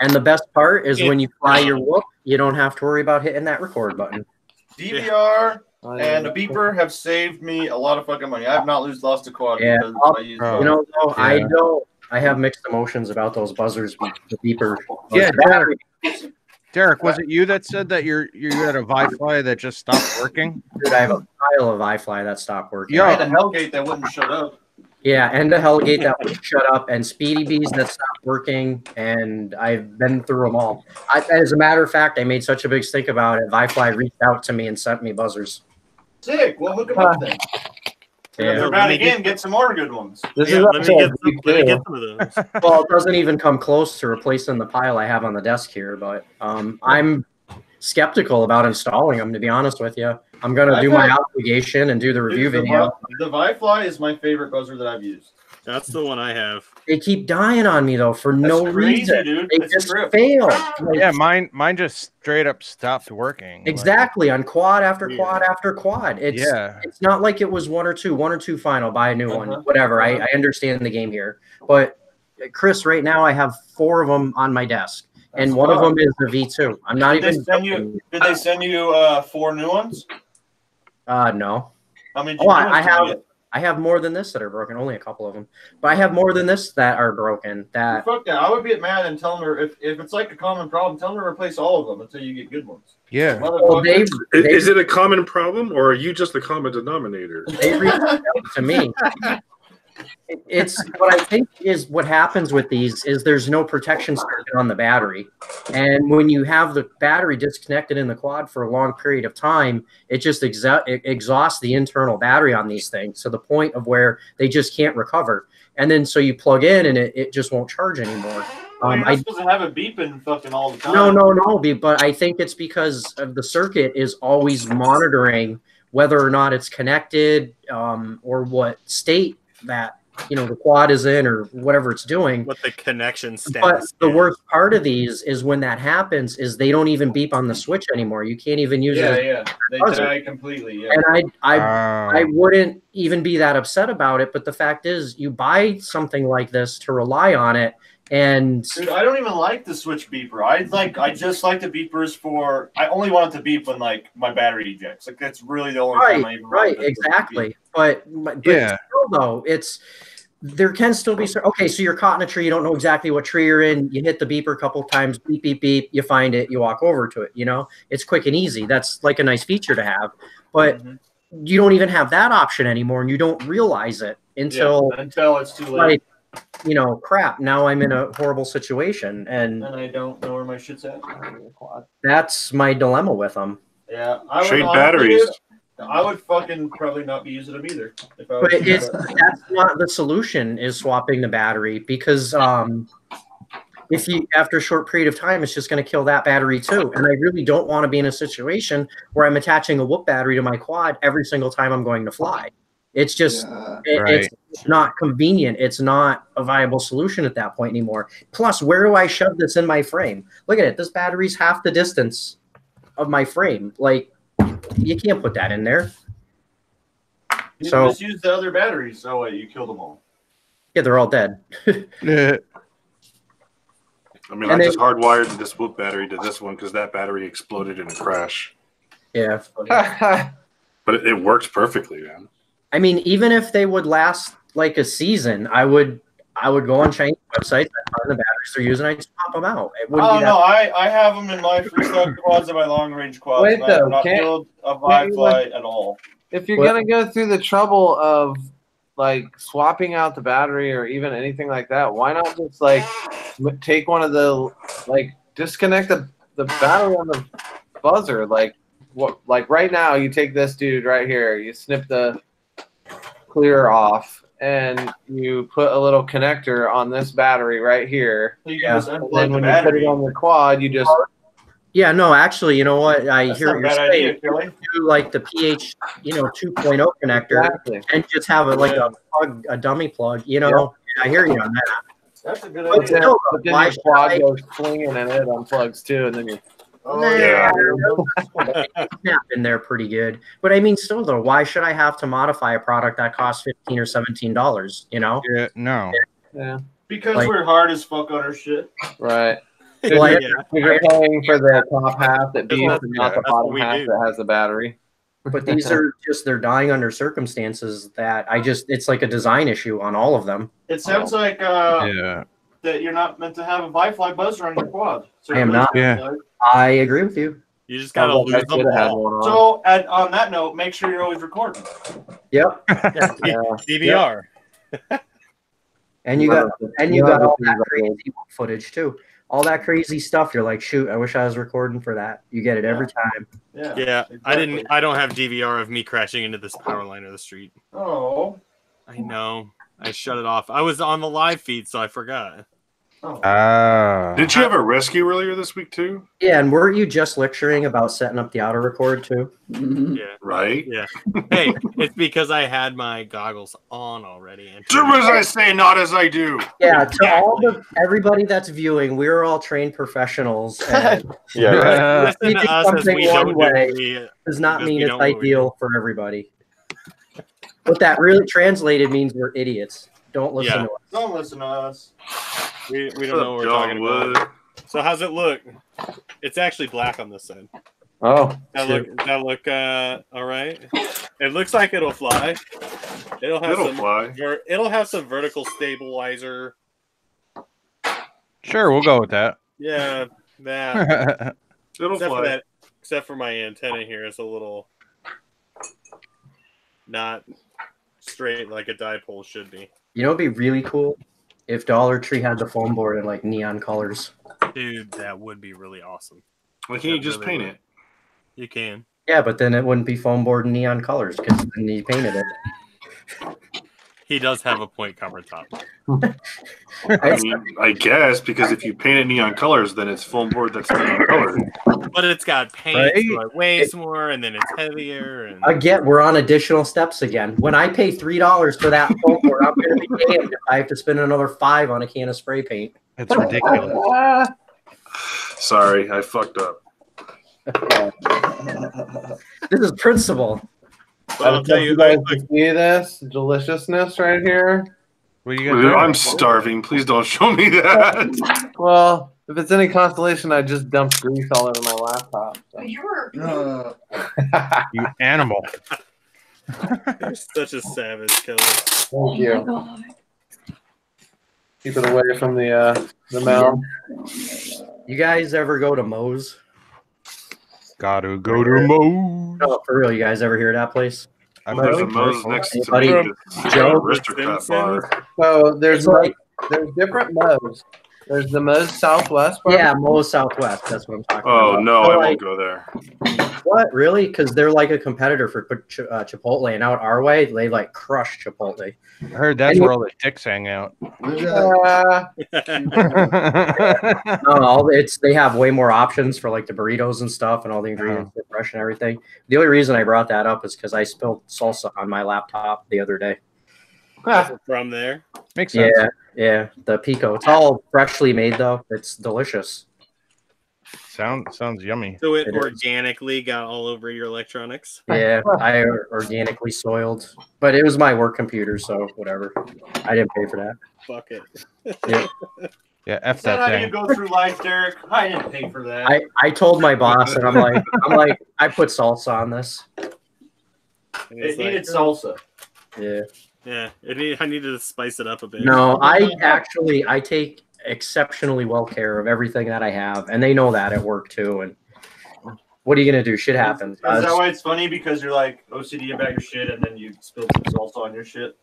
Speaker 2: And the best part is when you fly your whoop, you don't have to worry about hitting that record button.
Speaker 3: DVR and a beeper have saved me a lot of fucking money. I have not lost a quad because I use those.
Speaker 2: You know, though, I have mixed emotions about those buzzers, the beeper.
Speaker 5: Yeah, Derek, was it you that said that you had a Wi-Fi that just stopped working?
Speaker 2: Dude, I have a pile of Wi-Fi that stopped working.
Speaker 3: I had a Hellgate that wouldn't shut up.
Speaker 2: Yeah, and a Hellgate that wouldn't shut up, and Speedy Bees that stopped working, and I've been through them all. As a matter of fact, I made such a big stink about it. Wi-Fi reached out to me and sent me buzzers.
Speaker 3: Sick. Well, hook them up then. If they're bad again, get some more good ones.
Speaker 1: Let me get some of those.
Speaker 2: Well, it doesn't even come close to replacing the pile I have on the desk here, but I'm skeptical about installing them, to be honest with you. I'm going to do my obligation and do the review video.
Speaker 3: The Wi-Fi is my favorite buzzer that I've used.
Speaker 1: That's the one I have.
Speaker 2: They keep dying on me, though, for no reason.
Speaker 3: Dude.
Speaker 2: They just fail.
Speaker 5: Yeah, mine just straight up stopped working.
Speaker 2: Exactly, on quad after quad after quad. It's not like it was one or two final, buy a new one, whatever. I understand the game here. But, Chris, right now I have 4 of them on my desk. And one of them is the V2. I'm not even.
Speaker 3: Did they send you 4 new ones?
Speaker 2: No.
Speaker 3: How many?
Speaker 2: I have more than this that are broken. Only a couple of them, but I have more than this that are broken.
Speaker 3: Fuck that! I would get mad and tell them if it's like a common problem, tell them to replace all of them until you get good ones.
Speaker 5: Yeah.
Speaker 2: Well,
Speaker 4: is it a common problem, or are you just the common denominator?
Speaker 2: They reached out to me. It's what I think is what happens with these is there's no protection circuit on the battery, and when you have the battery disconnected in the quad for a long period of time, it just exhausts the internal battery on these things to the point of where they just can't recover. And then so you plug in and it just won't charge anymore.
Speaker 3: You're not supposed to have it beeping fucking all the time.
Speaker 2: No, but I think it's because of the circuit is always monitoring whether or not it's connected or what state that the quad is in or whatever it's doing.
Speaker 1: What the connection status.
Speaker 2: But the worst part of these is when that happens is they don't even beep on the switch anymore. You can't even use it.
Speaker 3: Yeah, they die completely. Yeah.
Speaker 2: And I wouldn't even be that upset about it. But the fact is, you buy something like this to rely on it. And
Speaker 3: dude, I don't even like the switch beeper. I just like the beepers for. I only want it to beep when like my battery ejects. Like that's really the only time I even
Speaker 2: exactly. But still, though, there can still be okay. So you're caught in a tree. You don't know exactly what tree you're in. You hit the beeper a couple of times. Beep beep beep. You find it. You walk over to it. It's quick and easy. That's like a nice feature to have. But you don't even have that option anymore, and you don't realize it until
Speaker 3: it's too late.
Speaker 2: Crap, now I'm in a horrible situation, and
Speaker 3: I don't know where my shit's at.
Speaker 2: That's my dilemma with them.
Speaker 3: Yeah,
Speaker 4: trade batteries.
Speaker 3: I would fucking probably not be using them either.
Speaker 2: But that's not the solution, is swapping the battery, because if you after a short period of time, it's just going to kill that battery too. And I really don't want to be in a situation where I'm attaching a whoop battery to my quad every single time I'm going to fly. It's just it's not convenient. It's not a viable solution at that point anymore. Plus, where do I shove this in my frame? Look at it. This battery's half the distance of my frame. Like, you can't put that in there.
Speaker 3: You just use the other batteries. So you killed them all.
Speaker 2: Yeah, they're all dead.
Speaker 5: Yeah.
Speaker 4: I mean, I just hardwired this whoop battery to this one because that battery exploded in a crash.
Speaker 2: Yeah.
Speaker 4: But it works perfectly, man.
Speaker 2: I mean, even if they would last like a season, I would go on Chinese websites and find the batteries they're using. I just pop them out. It wouldn't be that.
Speaker 3: No, I have them in my freestyle quads and my long range quads.
Speaker 8: Wait,
Speaker 3: and I have
Speaker 8: though,
Speaker 3: not built a vibe flight at all.
Speaker 8: If you're gonna go through the trouble of like swapping out the battery or even anything like that, why not just like take one of the disconnect the battery on the buzzer? Like right now, you take this dude right here, you snip the clear off, and you put a little connector on this battery right here.
Speaker 3: So you can just unplug
Speaker 8: and
Speaker 3: the
Speaker 8: when
Speaker 3: battery.
Speaker 8: you put it on the quad, you just
Speaker 2: Yeah, no, actually, you know what? I
Speaker 3: That's
Speaker 2: hear
Speaker 3: not
Speaker 2: what
Speaker 3: a
Speaker 2: you're
Speaker 3: bad
Speaker 2: saying.
Speaker 3: idea, Kelly.
Speaker 2: Do like the PH, 2.0 connector, and just have a plug, a dummy plug. I hear you on that.
Speaker 3: That's a good
Speaker 8: But
Speaker 3: idea.
Speaker 8: then, your quad goes swinging and it unplugs too, and then you.
Speaker 2: Snap in there pretty good. But I mean, still though, why should I have to modify a product that costs $15 or $17?
Speaker 5: Yeah, no.
Speaker 8: Yeah.
Speaker 3: Because we're hard as fuck on our shit.
Speaker 8: Right.
Speaker 2: Well,
Speaker 8: You're paying for the top half that beeps and not the bottom half that has the battery.
Speaker 2: But these are they're dying under circumstances that it's like a design issue on all of them.
Speaker 3: It sounds like that you're not meant to have a Wi-Fi buzzer on your quad. So
Speaker 2: I am not.
Speaker 5: Yeah.
Speaker 2: I agree with you.
Speaker 1: You just gotta lose the ball.
Speaker 3: So, on that note, make sure you're always recording.
Speaker 2: Yep.
Speaker 1: DVR.
Speaker 2: And you got all that crazy footage too. All that crazy stuff. You're like, shoot, I wish I was recording for that. You get it every time.
Speaker 3: Yeah.
Speaker 1: Exactly. I don't have DVR of me crashing into this power line of the street.
Speaker 3: Oh.
Speaker 1: I know. I shut it off. I was on the live feed, so I forgot.
Speaker 4: Didn't you have a rescue earlier this week too?
Speaker 2: Yeah, and weren't you just lecturing about setting up the auto record too?
Speaker 1: Yeah.
Speaker 4: Right?
Speaker 1: Yeah. Hey, it's because I had my goggles on already.
Speaker 4: Do as I say, not as I do.
Speaker 2: Yeah, to everybody that's viewing, we're all trained professionals. And
Speaker 1: Right. Listen to us as we don't
Speaker 2: does not mean it's ideal for everybody. What that really translated means we're idiots. Don't listen to us.
Speaker 3: Don't listen to us.
Speaker 1: We don't know what we're talking about. So how's it look? It's actually black on this side.
Speaker 8: Oh,
Speaker 1: that look all right. It looks like it'll fly. It'll fly. It'll have some vertical stabilizer.
Speaker 5: Sure, we'll go with that.
Speaker 1: Yeah, that.
Speaker 4: It'll fly.
Speaker 1: Except for my antenna here, it's a little not straight like a dipole should be.
Speaker 2: It'd be really cool if Dollar Tree had the foam board in like neon colors.
Speaker 1: Dude, that would be really awesome.
Speaker 4: Why can't you just paint it?
Speaker 1: You can.
Speaker 2: Yeah, but then it wouldn't be foam board in neon colors because then you painted it.
Speaker 1: He does have a point cover top.
Speaker 4: I mean, I guess, because if you paint it neon colors, then it's foam board that's neon colored.
Speaker 1: But it's got paint, so it weighs more, and then it's heavier. And...
Speaker 2: Again, we're on additional steps again. When I pay $3 for that foam board, I'm going to be damned if I have to spend another $5 on a can of spray paint.
Speaker 5: It's ridiculous.
Speaker 4: Sorry, I fucked up.
Speaker 2: This is principle.
Speaker 1: I'll tell you,
Speaker 8: guys see this deliciousness right here.
Speaker 5: What you got?
Speaker 4: I'm starving. Please don't show me that.
Speaker 8: Well, if it's any consolation, I just dumped grease all over my laptop. So.
Speaker 5: You animal.
Speaker 1: You're such a savage, Kelly.
Speaker 8: Thank you. Keep it away from the mouth.
Speaker 2: You guys ever go to Moe's?
Speaker 5: Gotta go to Moe's.
Speaker 2: No, for real. You guys ever hear that place?
Speaker 4: There's a Moe's next to
Speaker 2: Buddy,
Speaker 4: me.
Speaker 2: Joe?
Speaker 4: Aristocrat bar.
Speaker 8: So there's different Moe's. There's the Moe's Southwest bar.
Speaker 2: Yeah, Moe's Southwest. That's what I'm talking about.
Speaker 4: Oh, no, I won't go there.
Speaker 2: What? Really? Because they're like a competitor for Chipotle, and out our way, they like crush Chipotle.
Speaker 5: I heard that's where all the dicks hang out.
Speaker 2: No, they have way more options for like the burritos and stuff, and all the ingredients are fresh and everything. The only reason I brought that up is because I spilled salsa on my laptop the other day.
Speaker 1: From there,
Speaker 5: makes sense.
Speaker 2: Yeah, the pico. It's all freshly made though. It's delicious.
Speaker 5: Sounds yummy.
Speaker 1: So it organically got all over your electronics?
Speaker 2: Yeah, I organically soiled, but it was my work computer, so whatever. I didn't pay for that.
Speaker 1: Fuck it.
Speaker 2: Yeah.
Speaker 5: Yeah, F
Speaker 3: Is that
Speaker 5: that
Speaker 3: how
Speaker 5: thing.
Speaker 3: you go through life, Derek? I didn't pay for that.
Speaker 2: I told my boss, and I'm like, I put salsa on this.
Speaker 3: It needed salsa.
Speaker 2: Yeah.
Speaker 1: Yeah, I needed to spice it up a bit.
Speaker 2: No, I take exceptionally well care of everything that I have, and they know that at work too. And what are you gonna do? Shit happens.
Speaker 3: Is that why it's funny? Because you're like OCD about your shit, and then you spilled some salsa on your shit?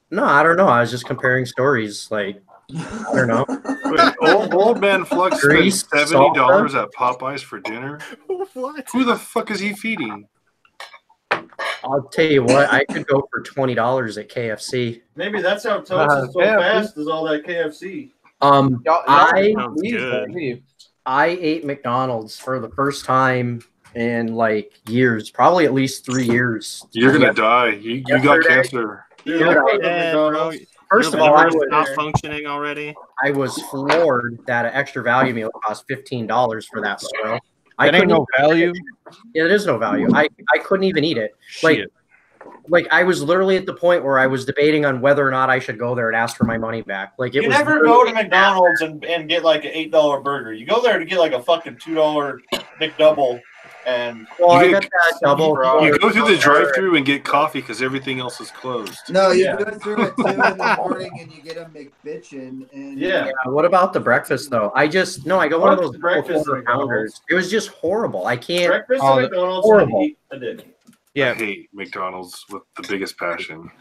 Speaker 2: No, I don't know. I was just comparing stories. Like, I don't know.
Speaker 4: Wait, old man Flux spent
Speaker 2: Grease,
Speaker 4: $70 at Popeyes for dinner.
Speaker 1: What?
Speaker 4: Who the fuck is he feeding?
Speaker 2: I'll tell you what. I could go for $20 at KFC.
Speaker 3: Maybe that's how Toast is so fast. Is all that KFC?
Speaker 2: I ate McDonald's for the first time in like years, probably at least 3 years.
Speaker 4: You're gonna die. You got cancer.
Speaker 2: First of all, I was
Speaker 1: not functioning already.
Speaker 2: I was floored that an extra value meal cost $15 for that spoil.
Speaker 5: That ain't no value.
Speaker 2: Yeah, there is no value. I couldn't even eat it. Like I was literally at the point where I was debating on whether or not I should go there and ask for my money back. Like
Speaker 3: you never go to McDonald's and get like an $8 burger. You go there to get like a fucking $2 McDouble. And
Speaker 2: I got that double.
Speaker 4: You go through the drive-thru and get coffee because everything else is closed.
Speaker 6: No, you go through at 2 in the morning and you get a McBitchin'. And
Speaker 2: yeah. What about the breakfast though? I got one of those breakfast pounders. It was just horrible. I can't.
Speaker 3: Breakfast at McDonald's horrible.
Speaker 4: Yeah, I hate McDonald's with the biggest passion.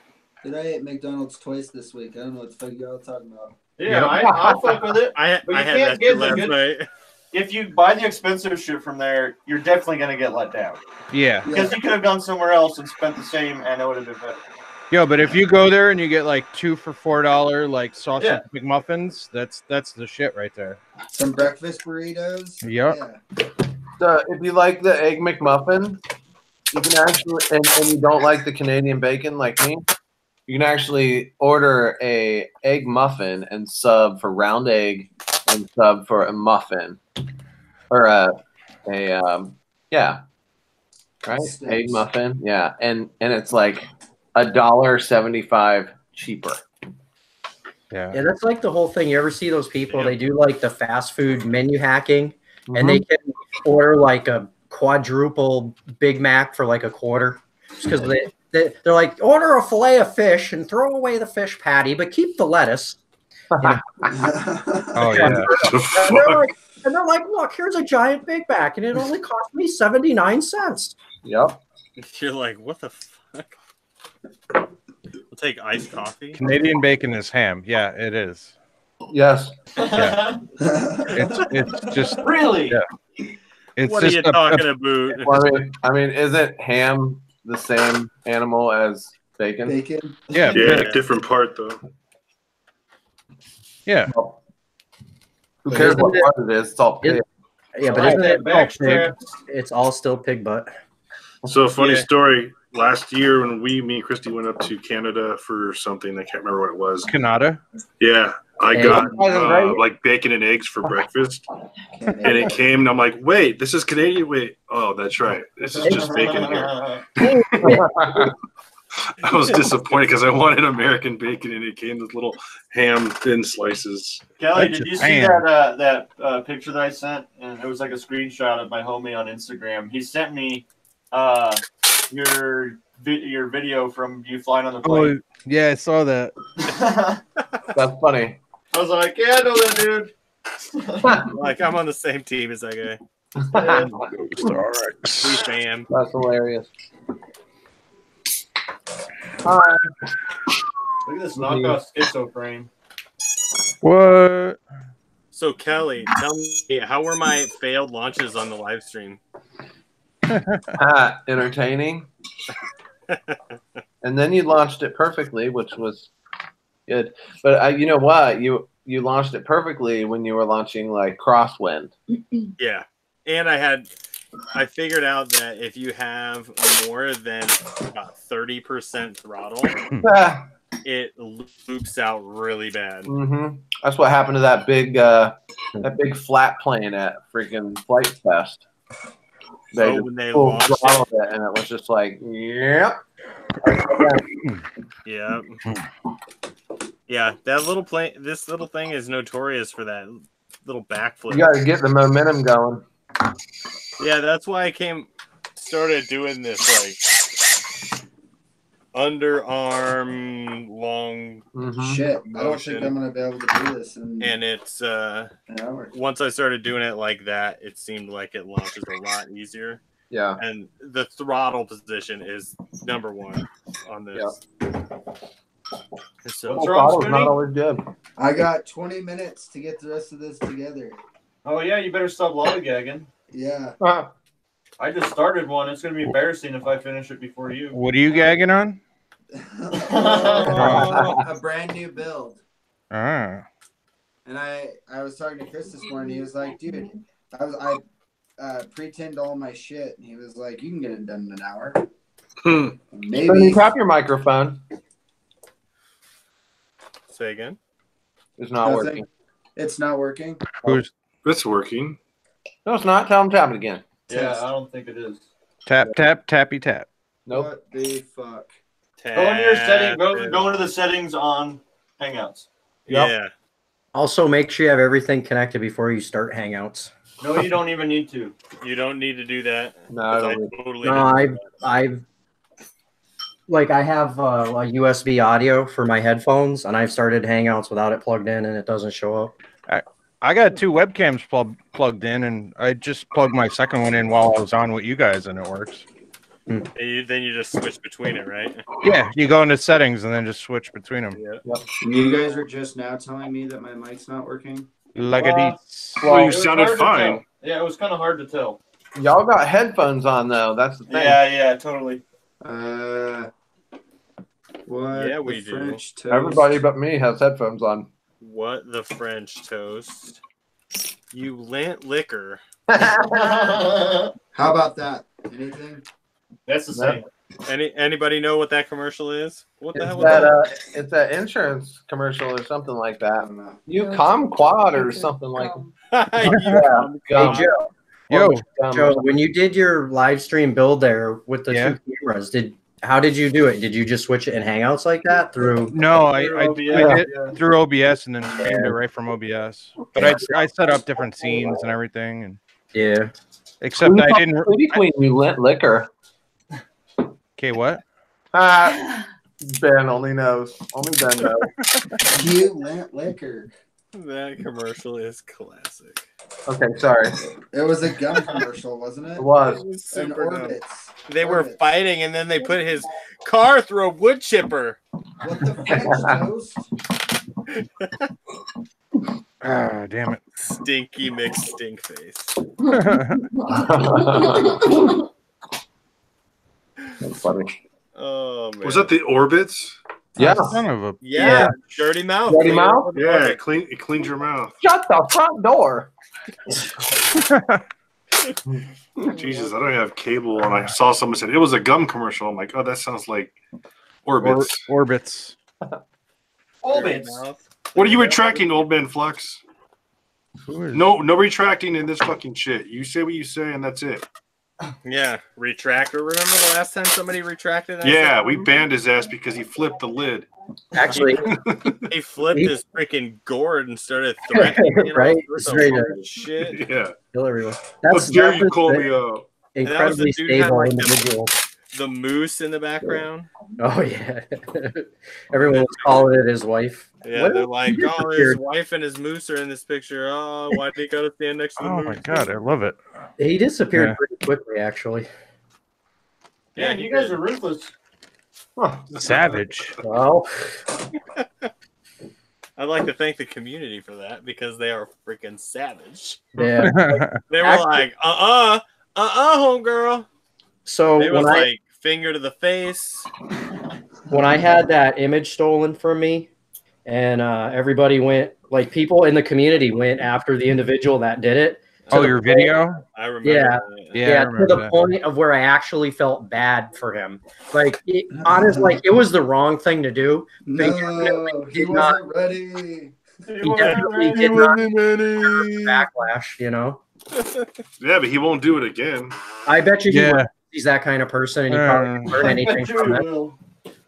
Speaker 6: Did I eat McDonald's twice this week? I don't know what the fuck y'all talking about.
Speaker 3: Yeah, I'll fuck with it.
Speaker 1: I had that last night.
Speaker 3: If you buy the expensive shit from there, you're definitely going to get let down.
Speaker 5: Yeah.
Speaker 3: Because you could have gone somewhere else and spent the same, and it would have been better.
Speaker 5: Yo, but if you go there and you get like 2 for $4 like sausage McMuffins, that's the shit right there.
Speaker 6: Some breakfast burritos.
Speaker 5: Yep.
Speaker 8: Yeah. So if you like the egg McMuffin, you can actually, and you don't like the Canadian bacon like me, you can actually order a egg muffin and sub for round egg and sub for a muffin, or right, egg muffin, yeah, and it's like $1.75 cheaper.
Speaker 2: Yeah, that's like the whole thing. You ever see those people? They do like the fast food menu hacking, and they can order like a quadruple Big Mac for like $0.25 because they're like, order a fillet of fish and throw away the fish patty, but keep the lettuce.
Speaker 5: Oh yeah.
Speaker 2: And they're like, look, here's a giant Big Mac, and it only cost me 79 cents.
Speaker 8: Yep.
Speaker 1: You're like, what the fuck? We'll take iced coffee.
Speaker 5: Canadian bacon is ham. Yeah, it is.
Speaker 8: Yes.
Speaker 5: Yeah. It's just
Speaker 3: really.
Speaker 5: Yeah. It's
Speaker 1: what
Speaker 5: just
Speaker 1: are you talking about?
Speaker 8: Well, I mean, isn't ham the same animal as bacon?
Speaker 6: Bacon.
Speaker 5: Yeah.
Speaker 4: Different part though.
Speaker 5: Yeah.
Speaker 8: Who cares what part it is? It's all pig.
Speaker 2: Yeah, but isn't it all pig? It's all still pig butt.
Speaker 4: So funny story. Last year when me and Christy went up to Canada for something, I can't remember what it was.
Speaker 5: Canada?
Speaker 4: Yeah. I got like bacon and eggs for breakfast. And it came and I'm like, wait, this is Canadian? Wait. Oh, that's right. This is just bacon here. I was disappointed because I wanted American bacon and it came with little ham thin slices.
Speaker 3: Kelly, did you see that picture that I sent? And it was like a screenshot of my homie on Instagram. He sent me your video from you flying on the plane.
Speaker 5: Oh, yeah, I saw that.
Speaker 8: That's funny.
Speaker 3: I was like, yeah, I know that dude.
Speaker 1: Like, I'm on the same team as that guy. We fam.
Speaker 8: That's hilarious.
Speaker 3: Look at this knockoff schizo frame.
Speaker 5: What?
Speaker 1: So, Kelly, tell me, how were my failed launches on the live stream?
Speaker 8: Entertaining. And then you launched it perfectly, which was good. But you know what? You launched it perfectly when you were launching like crosswind.
Speaker 1: Yeah. And I figured out that if you have more than about 30% throttle, it loops out really bad.
Speaker 8: That's what happened to that big flat plane at freaking Flight Fest.
Speaker 1: When they launched
Speaker 8: it, and it was just like, yep.
Speaker 1: Yeah. Yeah, that little plane. This little thing is notorious for that little backflip.
Speaker 8: You got to get the momentum going.
Speaker 1: Yeah, that's why I started doing this like underarm long
Speaker 6: shit.
Speaker 1: motion.
Speaker 6: I don't think I'm gonna be able to do this.
Speaker 1: And it's once I started doing it like that, it seemed like it launches a lot easier.
Speaker 8: Yeah.
Speaker 1: And the throttle position is number one on this.
Speaker 8: Yeah.
Speaker 1: So
Speaker 3: what's wrong,
Speaker 8: not always good.
Speaker 6: I got 20 minutes to get the rest of this together.
Speaker 3: Oh yeah, you better stop lollygagging.
Speaker 6: Yeah.
Speaker 3: I just started one. It's gonna be embarrassing if I finish it before you.
Speaker 5: What are you gagging on?
Speaker 6: A brand new build.
Speaker 5: Ah.
Speaker 6: And I was talking to Chris this morning. He was like, dude, I pre-tinned all my shit. And he was like, you can get it done in an hour. Maybe.
Speaker 8: Drop your microphone.
Speaker 1: Say again.
Speaker 8: It's not working.
Speaker 6: It's not working.
Speaker 4: It's working.
Speaker 8: No, it's not. Tell him tap it again.
Speaker 3: Yeah, I don't think it is.
Speaker 5: Tap, tap, tappy, tap.
Speaker 8: Nope.
Speaker 6: What the fuck?
Speaker 3: Go into your setting. Go into the settings on Hangouts.
Speaker 1: Yeah.
Speaker 2: Also, make sure you have everything connected before you start Hangouts.
Speaker 3: No, you don't even need to.
Speaker 1: You don't need to do that.
Speaker 8: No,
Speaker 2: I have a USB audio for my headphones, and I've started Hangouts without it plugged in, and it doesn't show up.
Speaker 5: I got 2 webcams plugged in, and I just plugged my second one in while I was on with you guys, and it works.
Speaker 1: And then you just switch between it, right?
Speaker 5: Yeah, you go into settings and then just switch between them.
Speaker 1: Yeah.
Speaker 8: Yep.
Speaker 6: You guys are just now telling me that my mic's not working?
Speaker 5: Like a
Speaker 4: Well, you sounded fine.
Speaker 3: Yeah, it was kind of hard to tell.
Speaker 8: Y'all got headphones on though. That's the thing.
Speaker 3: Yeah, totally.
Speaker 6: What?
Speaker 1: Yeah, we do.
Speaker 6: French toast?
Speaker 8: Everybody but me has headphones on.
Speaker 1: What the French toast? You lint liquor.
Speaker 6: How about that? Anything?
Speaker 3: That's the same.
Speaker 1: Anybody know what that commercial is? What the hell was
Speaker 8: that? It's an insurance commercial or something like that. You Comquad or something like
Speaker 1: that?
Speaker 2: Hey, Joe, when you did your live stream build there with the 2 cameras, how did you do it? Did you just switch it in Hangouts like that through?
Speaker 5: No, I did through OBS and then streamed it right from OBS. But I set up different scenes and everything, and except I didn't.
Speaker 8: Queen, you lint liquor.
Speaker 5: Okay, what?
Speaker 8: Ben only knows. Only Ben knows.
Speaker 6: You lint liquor.
Speaker 1: That commercial is classic.
Speaker 8: Okay, sorry.
Speaker 6: It was a gum commercial, wasn't it?
Speaker 8: It was.
Speaker 6: An Orbits.
Speaker 1: They were fighting, and then they put his car through a wood chipper.
Speaker 6: What the French toast?
Speaker 5: Ah, damn it.
Speaker 1: Stinky McStink face.
Speaker 8: That's funny.
Speaker 1: Oh, man.
Speaker 4: Was that the Orbits?
Speaker 8: Yeah.
Speaker 5: Son of a
Speaker 1: Dirty mouth.
Speaker 8: Dirty mouth?
Speaker 4: Yeah, it cleans your mouth.
Speaker 8: Shut the front door.
Speaker 4: Jesus, I don't have cable, and I saw someone said it was a gum commercial. I'm like, oh, that sounds like Orbits.
Speaker 5: Orbits.
Speaker 3: Orbits.
Speaker 4: What are you retracting, old man Flux? No retracting in this fucking shit. You say what you say, and that's it.
Speaker 1: Yeah, retractor. Remember the last time somebody retracted?
Speaker 4: Yeah, we banned his ass because he flipped the lid.
Speaker 2: Actually,
Speaker 1: he flipped his freaking gourd and started threatening
Speaker 2: right?
Speaker 1: Shit.
Speaker 4: Yeah.
Speaker 2: Kill everyone.
Speaker 4: How dare you call me up?
Speaker 2: Incredibly stable individual.
Speaker 1: The moose in the background.
Speaker 2: Oh yeah. Everyone was calling it his wife.
Speaker 1: Yeah, they're like, oh, his wife and his moose are in this picture. Oh, why did he go to stand next to the moose?
Speaker 5: Oh my god, I love it.
Speaker 2: He disappeared pretty quickly, actually.
Speaker 3: Yeah, you guys are ruthless.
Speaker 5: Savage.
Speaker 2: Well,
Speaker 1: I'd like to thank the community for that because they are freaking savage.
Speaker 2: Yeah.
Speaker 1: They were like, homegirl.
Speaker 2: So
Speaker 1: it was like finger to the face.
Speaker 2: When I had that image stolen from me, and everybody went, like people in the community went after the individual that did it.
Speaker 5: Oh, your video?
Speaker 1: I remember.
Speaker 2: Yeah,
Speaker 5: Yeah,
Speaker 2: to the point of where I actually felt bad for him. Like, honestly, like it was the wrong thing to do.
Speaker 6: No, he wasn't ready.
Speaker 2: He definitely did not backlash, you know.
Speaker 4: Yeah, but he won't do it again.
Speaker 2: I bet you he's that kind of person, and he probably didn't learn anything from it.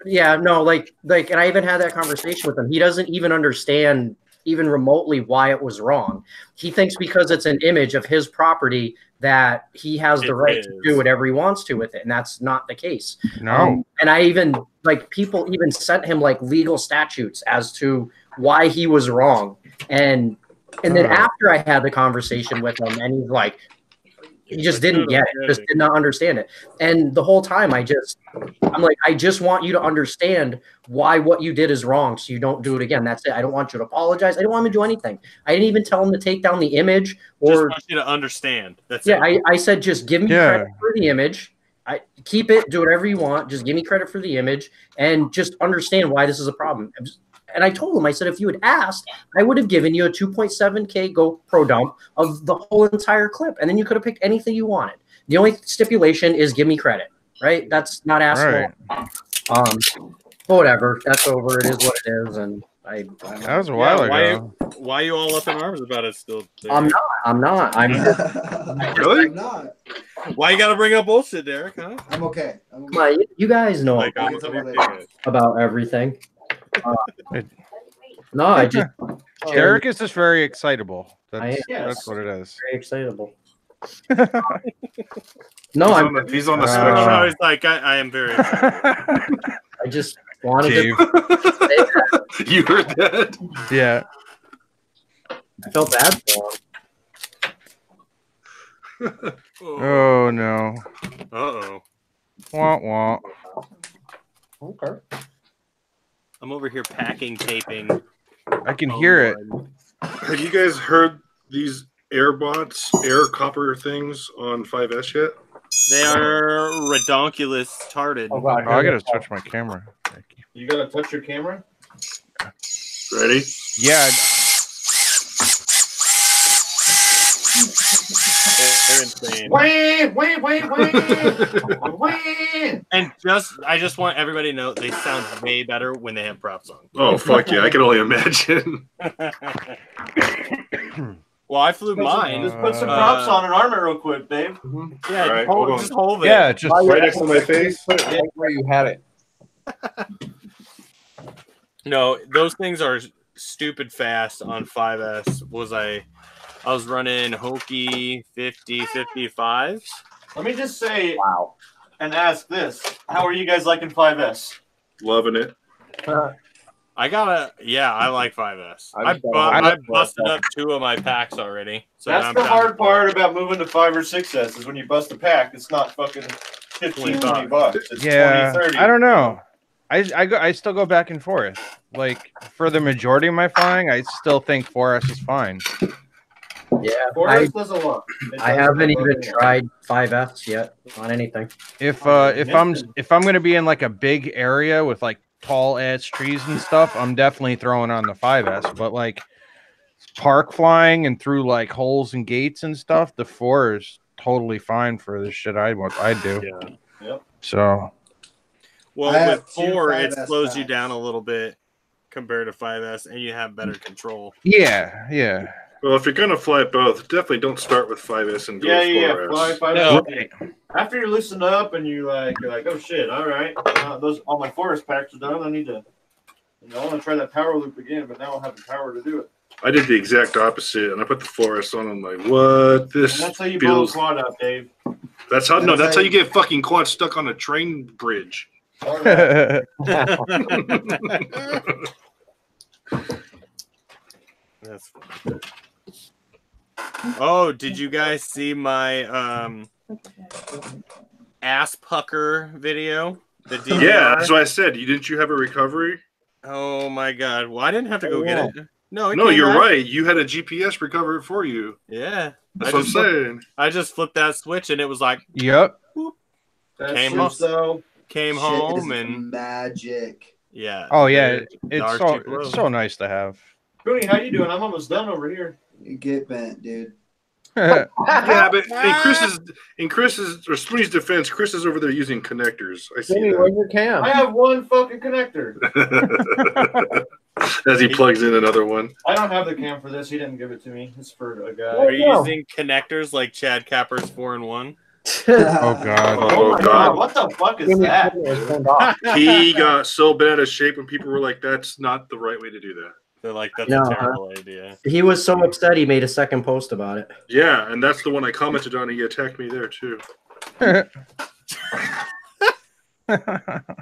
Speaker 2: Yeah, no, like, and I even had that conversation with him. He doesn't even understand even remotely why it was wrong. He thinks because it's an image of his property that he has the right to do whatever he wants to with it, and that's not the case.
Speaker 5: No.
Speaker 2: And I even, like, people even sent him like legal statutes as to why he was wrong. And then after I had the conversation with him, and he's like, he just didn't get it, just did not understand it. And the whole time I'm like, I just want you to understand why what you did is wrong so you don't do it again. That's it. I don't want you to apologize. I don't want him to do anything. I didn't even tell him to take down the image or
Speaker 1: just want you to understand. That's
Speaker 2: it. I said, just give me credit for the image. Keep it, do whatever you want. Just give me credit for the image and just understand why this is a problem. And I told him, I said, if you had asked, I would have given you a 2.7K GoPro dump of the whole entire clip. And then you could have picked anything you wanted. The only stipulation is give me credit, right? That's not asking. Right. Whatever. That's over. It is what it is. And
Speaker 5: that was a while ago.
Speaker 1: Why are you all up in arms about it still?
Speaker 2: Derek? I'm not.
Speaker 1: Really?
Speaker 6: I'm not.
Speaker 1: Why you got to bring up bullshit, Derek? Huh?
Speaker 6: I'm okay.
Speaker 2: You guys know about everything. No, I just
Speaker 5: Derek is just very excitable. That's what it is.
Speaker 2: Very excitable.
Speaker 4: No, he's on the spectrum.
Speaker 1: No, he's like, I am very excited.
Speaker 2: I just wanted to say that.
Speaker 4: You heard that?
Speaker 5: Yeah.
Speaker 2: I felt bad for him.
Speaker 5: Oh no.
Speaker 1: Uh-oh.
Speaker 5: Wah wah.
Speaker 2: Okay.
Speaker 1: I'm over here packing taping.
Speaker 5: I can hear it.
Speaker 4: Have you guys heard these air copper things on 5S yet?
Speaker 1: They are redonkulous tarded.
Speaker 5: Oh, I gotta touch my camera.
Speaker 3: You gotta touch your camera?
Speaker 4: Ready?
Speaker 5: Yeah.
Speaker 1: They're insane.
Speaker 3: Wait.
Speaker 1: And I just want everybody to know they sound way better when they have props on.
Speaker 4: Oh, fuck yeah. I can only imagine.
Speaker 1: Well, I flew mine.
Speaker 3: Just put some props on and arm it real quick, Dave.
Speaker 1: Yeah,
Speaker 4: right,
Speaker 1: just hold it.
Speaker 5: Yeah, just
Speaker 4: right next to my face.
Speaker 8: Put it right where you had it.
Speaker 1: No, those things are stupid fast on 5S. I was running Hokey 50-55s.
Speaker 3: Let me just say and ask this. How are you guys liking 5S?
Speaker 4: Loving it.
Speaker 1: I like 5S. I busted up 2 of my packs already. So
Speaker 3: that's the hard part about moving to 5 or 6S is when you bust a pack, it's not fucking 15, 20 bucks. It's 20, 30.
Speaker 5: I don't know. I still go back and forth. Like, for the majority of my flying, I still think 4S is fine.
Speaker 2: Yeah,
Speaker 3: 4S does a lot.
Speaker 2: I haven't even tried 5S yet on anything.
Speaker 5: If I'm gonna be in like a big area with like tall ass trees and stuff, I'm definitely throwing on the 5S. But like park flying and through like holes and gates and stuff, the 4 is totally fine for the shit I do.
Speaker 1: Yeah. Yep.
Speaker 5: So.
Speaker 1: Well, with 4, it slows you down a little bit compared to 5S, and you have better control.
Speaker 5: Yeah, yeah.
Speaker 4: Well, if you're gonna fly both, definitely don't start with 5S and go 4S.
Speaker 3: Fly 5S. No. After you're loosened up and you're like, oh shit, all right, all my 4S packs are done. I need to, I want to try that power loop again, but now I'll have the power to do it.
Speaker 4: I did the exact opposite, and I put the 4S on. I'm like, what? This
Speaker 3: and that's how you
Speaker 4: feels...
Speaker 3: blow a quad up, Dave.
Speaker 4: That's how you get fucking quad stuck on a train bridge.
Speaker 1: That's funny. Oh, did you guys see my ass pucker video?
Speaker 4: Yeah, that's what I said. Didn't you have a recovery?
Speaker 1: Oh my god! Well, I didn't have to go get it. No,
Speaker 4: you're right. You had a GPS recover it for you.
Speaker 1: Yeah,
Speaker 4: that's what I'm saying.
Speaker 1: I just flipped that switch and it was like,
Speaker 5: yep.
Speaker 1: Came home and
Speaker 6: magic.
Speaker 1: Yeah.
Speaker 5: Oh yeah, it's so nice to have.
Speaker 3: Booney, how you doing? I'm almost done over here.
Speaker 6: You get bent, dude.
Speaker 4: Yeah, but in Chris's or Spoonie's defense, Chris is over there using connectors. I see that.
Speaker 8: Where's your cam?
Speaker 3: I have one fucking connector.
Speaker 4: As he plugs in another one.
Speaker 3: I don't have the cam for this. He didn't give it to me. It's for a guy.
Speaker 1: Are you using connectors like Chad Capper's 4-in-1?
Speaker 5: Oh god.
Speaker 3: Oh my god! What the fuck is that?
Speaker 4: He got so bad of shape when people were like, "That's not the right way to do that."
Speaker 1: They're like, "That's a terrible idea."
Speaker 2: He was so upset he made a second post about it.
Speaker 4: Yeah, and that's the one I commented on. He attacked me there too.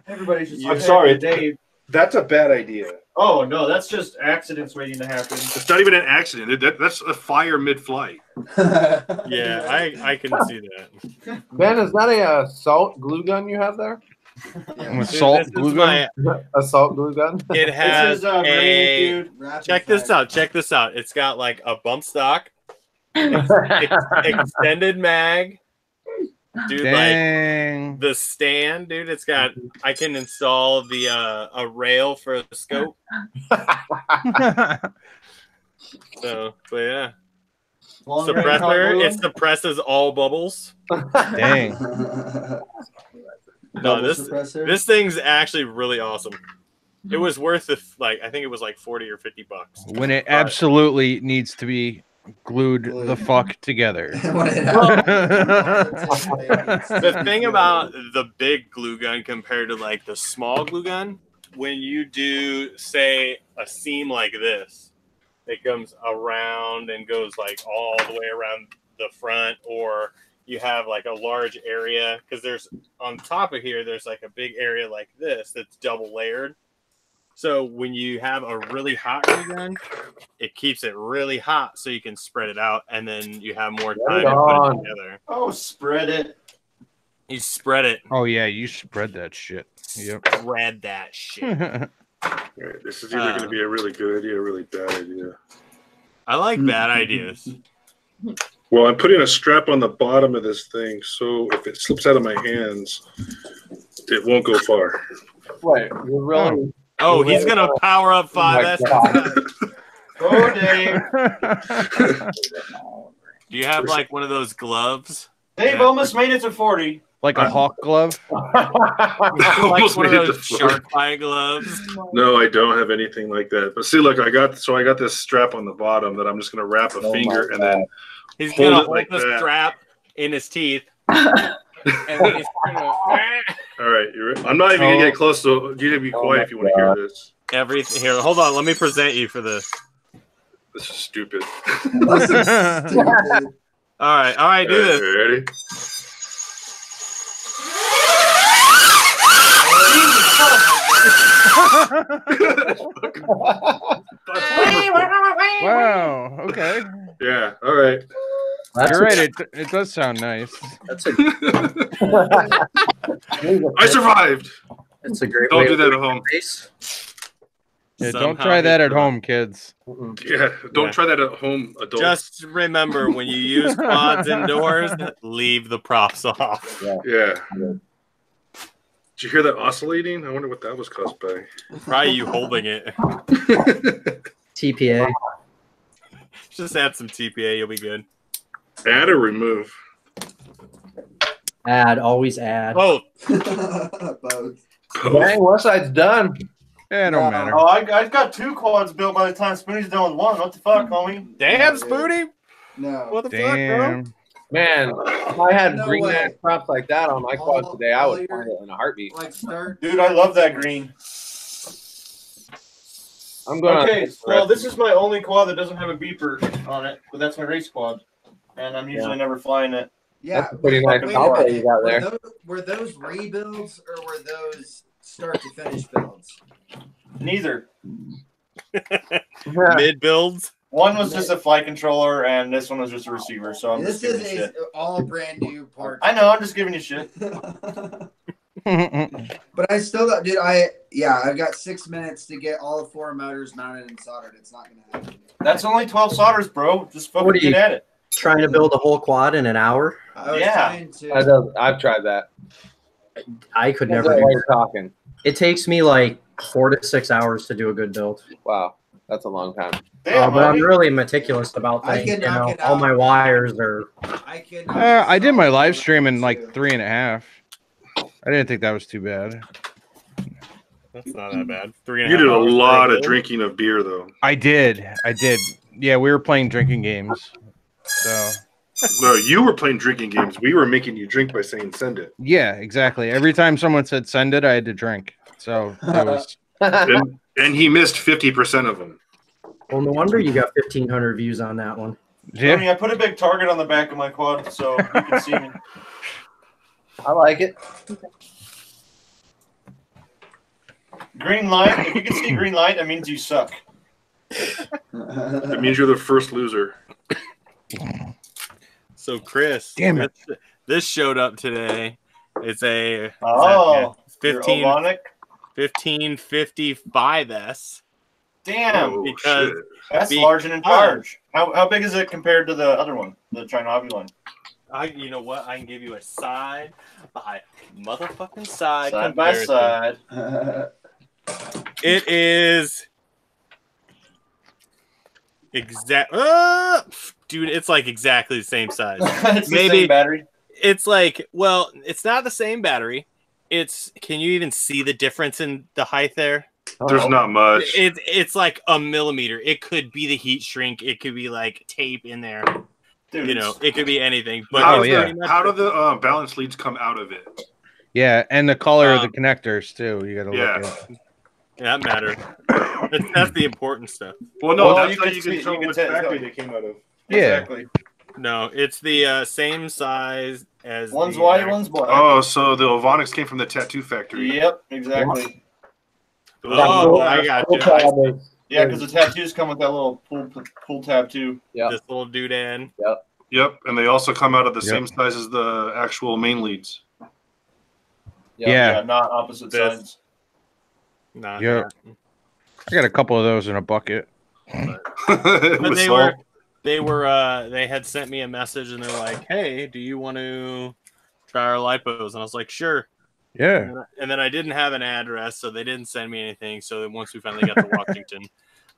Speaker 3: Everybody should.
Speaker 4: I'm sorry, Dave. That's a bad idea.
Speaker 3: Oh no, that's just accidents waiting to happen.
Speaker 4: It's not even an accident. That's a fire mid-flight.
Speaker 1: Yeah, I can see that.
Speaker 8: Ben, is that a salt glue gun you have there?
Speaker 5: Salt glue gun?
Speaker 8: A salt glue gun?
Speaker 1: It has check this out. Check this out. It's got like a bump stock, extended mag. Dude,
Speaker 5: Dang.
Speaker 1: like the stand, dude. It's got. I can install the a rail for the scope. So, but yeah, suppressor. It suppresses all bubbles.
Speaker 5: Dang.
Speaker 1: No, this thing's actually really awesome. It was worth the I think it was like $40 or $50.
Speaker 5: When it absolutely needs to be glued the fuck together.
Speaker 1: The thing about the big glue gun compared to like the small glue gun, when you do say a seam like this, it comes around and goes like all the way around the front, or you have like a large area because there's on top of here there's like a big area like this that's double layered. So when you have a really hot glue gun, it keeps it really hot so you can spread it out, and then you have more time to put it together.
Speaker 3: Oh, spread it.
Speaker 1: You spread it.
Speaker 5: Oh yeah, you spread that shit. Yep.
Speaker 1: Spread that shit.
Speaker 4: Right, this is either going to be a really good idea or a really bad idea.
Speaker 1: I like bad ideas.
Speaker 4: Well, I'm putting a strap on the bottom of this thing, so if it slips out of my hands, it won't go far.
Speaker 8: Wait, you're really...
Speaker 1: Oh, he's going to power up 5S.
Speaker 3: Oh, Dave.
Speaker 1: Do you have like one of those gloves?
Speaker 3: Dave almost made it to 40.
Speaker 5: Like a hawk glove?
Speaker 1: Like one of those shark eye gloves?
Speaker 4: No, I don't have anything like that. But see, look, I got this strap on the bottom that I'm just going to wrap a finger and then
Speaker 1: he's going to hold the strap in his teeth. And then he's gonna...
Speaker 4: All right, I'm not even going to get close, so you need to be quiet if you want to hear this.
Speaker 1: Here, hold on. Let me present you for this.
Speaker 4: This is stupid.
Speaker 6: This is stupid.
Speaker 1: All right, do this.
Speaker 4: Ready?
Speaker 5: Wow. Okay.
Speaker 4: Yeah. All right.
Speaker 5: You're right. It does sound nice.
Speaker 2: That's a
Speaker 4: I survived.
Speaker 2: That's a great.
Speaker 4: Don't do that at home.
Speaker 5: Yeah, don't try that at home, kids.
Speaker 4: Yeah, don't try that at home, adults.
Speaker 1: Just remember, when you use quads indoors, leave the props off.
Speaker 4: Yeah. Did you hear that oscillating? I wonder what that was caused by.
Speaker 1: Probably you holding it.
Speaker 2: TPA.
Speaker 1: Just add some TPA, you'll be good.
Speaker 4: Add or remove?
Speaker 2: Add. Always add.
Speaker 1: Both.
Speaker 6: Both.
Speaker 8: Dang, West Side's done.
Speaker 5: Yeah, it don't matter.
Speaker 3: Oh, I've got 2 quads built by the time Spoonie's done with 1. What the fuck, homie?
Speaker 1: Damn, Spoonie.
Speaker 6: No.
Speaker 1: What the fuck, bro?
Speaker 8: Man, if I had
Speaker 6: No
Speaker 8: green
Speaker 6: way.
Speaker 8: ass props like that on my quad today, I would find it in a heartbeat.
Speaker 6: Like start.
Speaker 3: Dude, I love that green.
Speaker 8: I'm going.
Speaker 3: Okay, well, this is my only quad that doesn't have a beeper on it, but that's my race quad, and I'm usually never flying it.
Speaker 6: Yeah.
Speaker 8: That's a pretty nice
Speaker 6: wait a
Speaker 8: combo
Speaker 6: minute.
Speaker 8: you got there.
Speaker 6: Were those rebuilds or were those start to finish builds?
Speaker 3: Neither.
Speaker 1: Mid builds.
Speaker 3: One was just a flight controller, and this one was just a receiver. So I'm
Speaker 6: This
Speaker 3: just giving
Speaker 6: is
Speaker 3: you shit.
Speaker 6: all brand new parts.
Speaker 3: I know. I'm just giving you shit.
Speaker 6: But I still got, dude. I've got 6 minutes to get all 4 motors mounted and soldered. It's not gonna happen.
Speaker 3: That's only 12 solders, bro. Just fucking
Speaker 2: What are you-
Speaker 3: get at it.
Speaker 2: Trying to build a whole quad in an hour.
Speaker 6: I was
Speaker 3: Yeah.
Speaker 6: trying
Speaker 8: I
Speaker 6: to.
Speaker 8: don't, I've tried that.
Speaker 2: I could
Speaker 8: That's
Speaker 2: never.
Speaker 8: what
Speaker 2: Do
Speaker 8: you're talking.
Speaker 2: It takes me like 4 to 6 hours to do a good build.
Speaker 8: Wow. That's a long time.
Speaker 2: But I'm really meticulous about things. You know, all my wires are.
Speaker 5: I did my live stream in like 3.5. I didn't think that was too bad.
Speaker 1: That's not that bad.
Speaker 4: You did a lot of drinking of beer, though.
Speaker 5: I did. Yeah, we were playing drinking games. So.
Speaker 4: No, you were playing drinking games. We were making you drink by saying send it.
Speaker 5: Yeah, exactly. Every time someone said send it, I had to drink. So it was.
Speaker 4: and he missed 50% of them.
Speaker 2: Well, no wonder you got 1,500 views on that one.
Speaker 3: Yeah. I mean, I put a big target on the back of my quad so you can see me.
Speaker 8: I like it.
Speaker 3: Green light. If you can see green light, that means you suck.
Speaker 4: It means you're the first loser.
Speaker 1: So, Chris,
Speaker 5: damn it.
Speaker 1: This showed up today. It's a 1555S.
Speaker 3: Damn,
Speaker 1: because
Speaker 3: that's large and in charge. How big is it compared to the other one, the China one?
Speaker 1: You know what? I can give you a side by motherfucking side
Speaker 3: by side.
Speaker 1: It is dude, it's like exactly the same size.
Speaker 3: It's maybe the same battery.
Speaker 1: It's like, well, it's not the same battery. Can you even see the difference in the height there?
Speaker 4: There's not much.
Speaker 1: It's like a millimeter. It could be the heat shrink. It could be like tape in there. Dude, you know, it could be anything. But
Speaker 4: how do the balance leads come out of it?
Speaker 5: Yeah, and the color of the connectors too. You got to look at.
Speaker 1: Yeah, that matters. That's the important stuff.
Speaker 4: Well, no, that's how you can tell which factory they came out of.
Speaker 5: Yeah.
Speaker 3: Exactly.
Speaker 1: No, it's the same size as
Speaker 3: one's white, one's black.
Speaker 4: Oh, so the Ovonics came from the tattoo factory.
Speaker 3: Yep, exactly.
Speaker 1: Oh, I got you.
Speaker 3: Yeah, because the tattoos come with that little pull tab too.
Speaker 2: Yeah.
Speaker 1: This little doodad.
Speaker 4: Yep, and they also come out of the same size as the actual main leads.
Speaker 5: Yeah,
Speaker 3: not opposite sides.
Speaker 1: Not
Speaker 5: I got a couple of those in a bucket.
Speaker 1: But they had sent me a message and they're like, "Hey, do you want to try our lipos?" And I was like, "Sure."
Speaker 5: Yeah.
Speaker 1: And then I didn't have an address, so they didn't send me anything. So then once we finally got to Washington,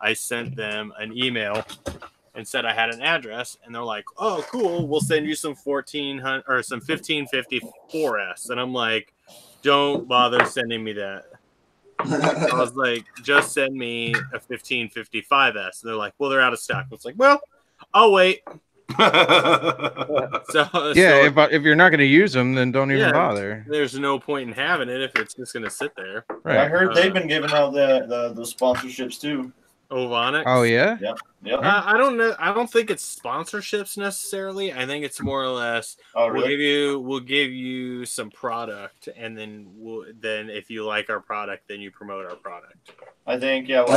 Speaker 1: I sent them an email and said I had an address, and they're like, "Oh, cool, we'll send you some 1400 or some 1554S." And I'm like, "Don't bother sending me that." I was like, "Just send me a 1555S." And they're like, "Well, they're out of stock." I was like, "Well, I'll wait."
Speaker 5: If you're not going to use them, then don't even bother.
Speaker 1: There's no point in having it if it's just going to sit there.
Speaker 5: Right.
Speaker 3: I heard they've been giving out the sponsorships too.
Speaker 1: Ovonics.
Speaker 5: Oh yeah.
Speaker 3: Yep.
Speaker 1: I don't know. I don't think it's sponsorships necessarily. I think it's more or less.
Speaker 3: Oh, really?
Speaker 1: We'll give you some product, and then if you like our product, then you promote our product.
Speaker 3: I think I don't.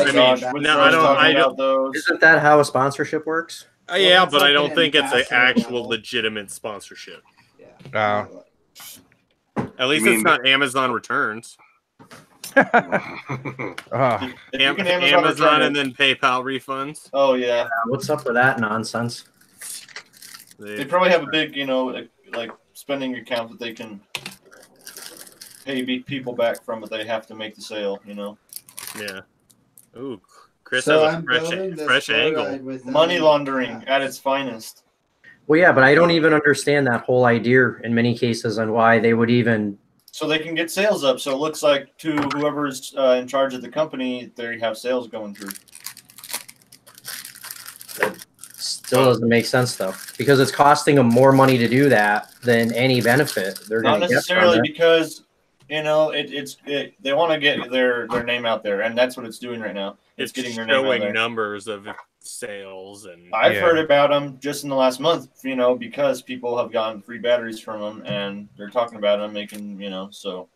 Speaker 2: Isn't that how a sponsorship works?
Speaker 1: Yeah, but I don't think it's an actual legitimate sponsorship.
Speaker 2: Yeah.
Speaker 1: At least it's not Amazon returns. Amazon and then PayPal refunds.
Speaker 3: Oh yeah.
Speaker 2: What's up with that nonsense?
Speaker 3: They probably have a big, like spending account that they can pay people back from, but they have to make the sale.
Speaker 1: Yeah. Ooh, Chris has a fresh angle.
Speaker 3: Money laundering at its finest.
Speaker 2: Well, yeah, but I don't even understand that whole idea in many cases on why they would even.
Speaker 3: So they can get sales up. So it looks like to whoever's in charge of the company, they have sales going through.
Speaker 2: Still doesn't make sense though, because it's costing them more money to do that than any benefit they're going to get. Not
Speaker 3: necessarily, because they want to get their name out there, and that's what it's doing right now. It's getting their name out there.
Speaker 1: Numbers of sales, and
Speaker 3: I've heard about them just in the last month, because people have gotten free batteries from them, and they're talking about them making, so.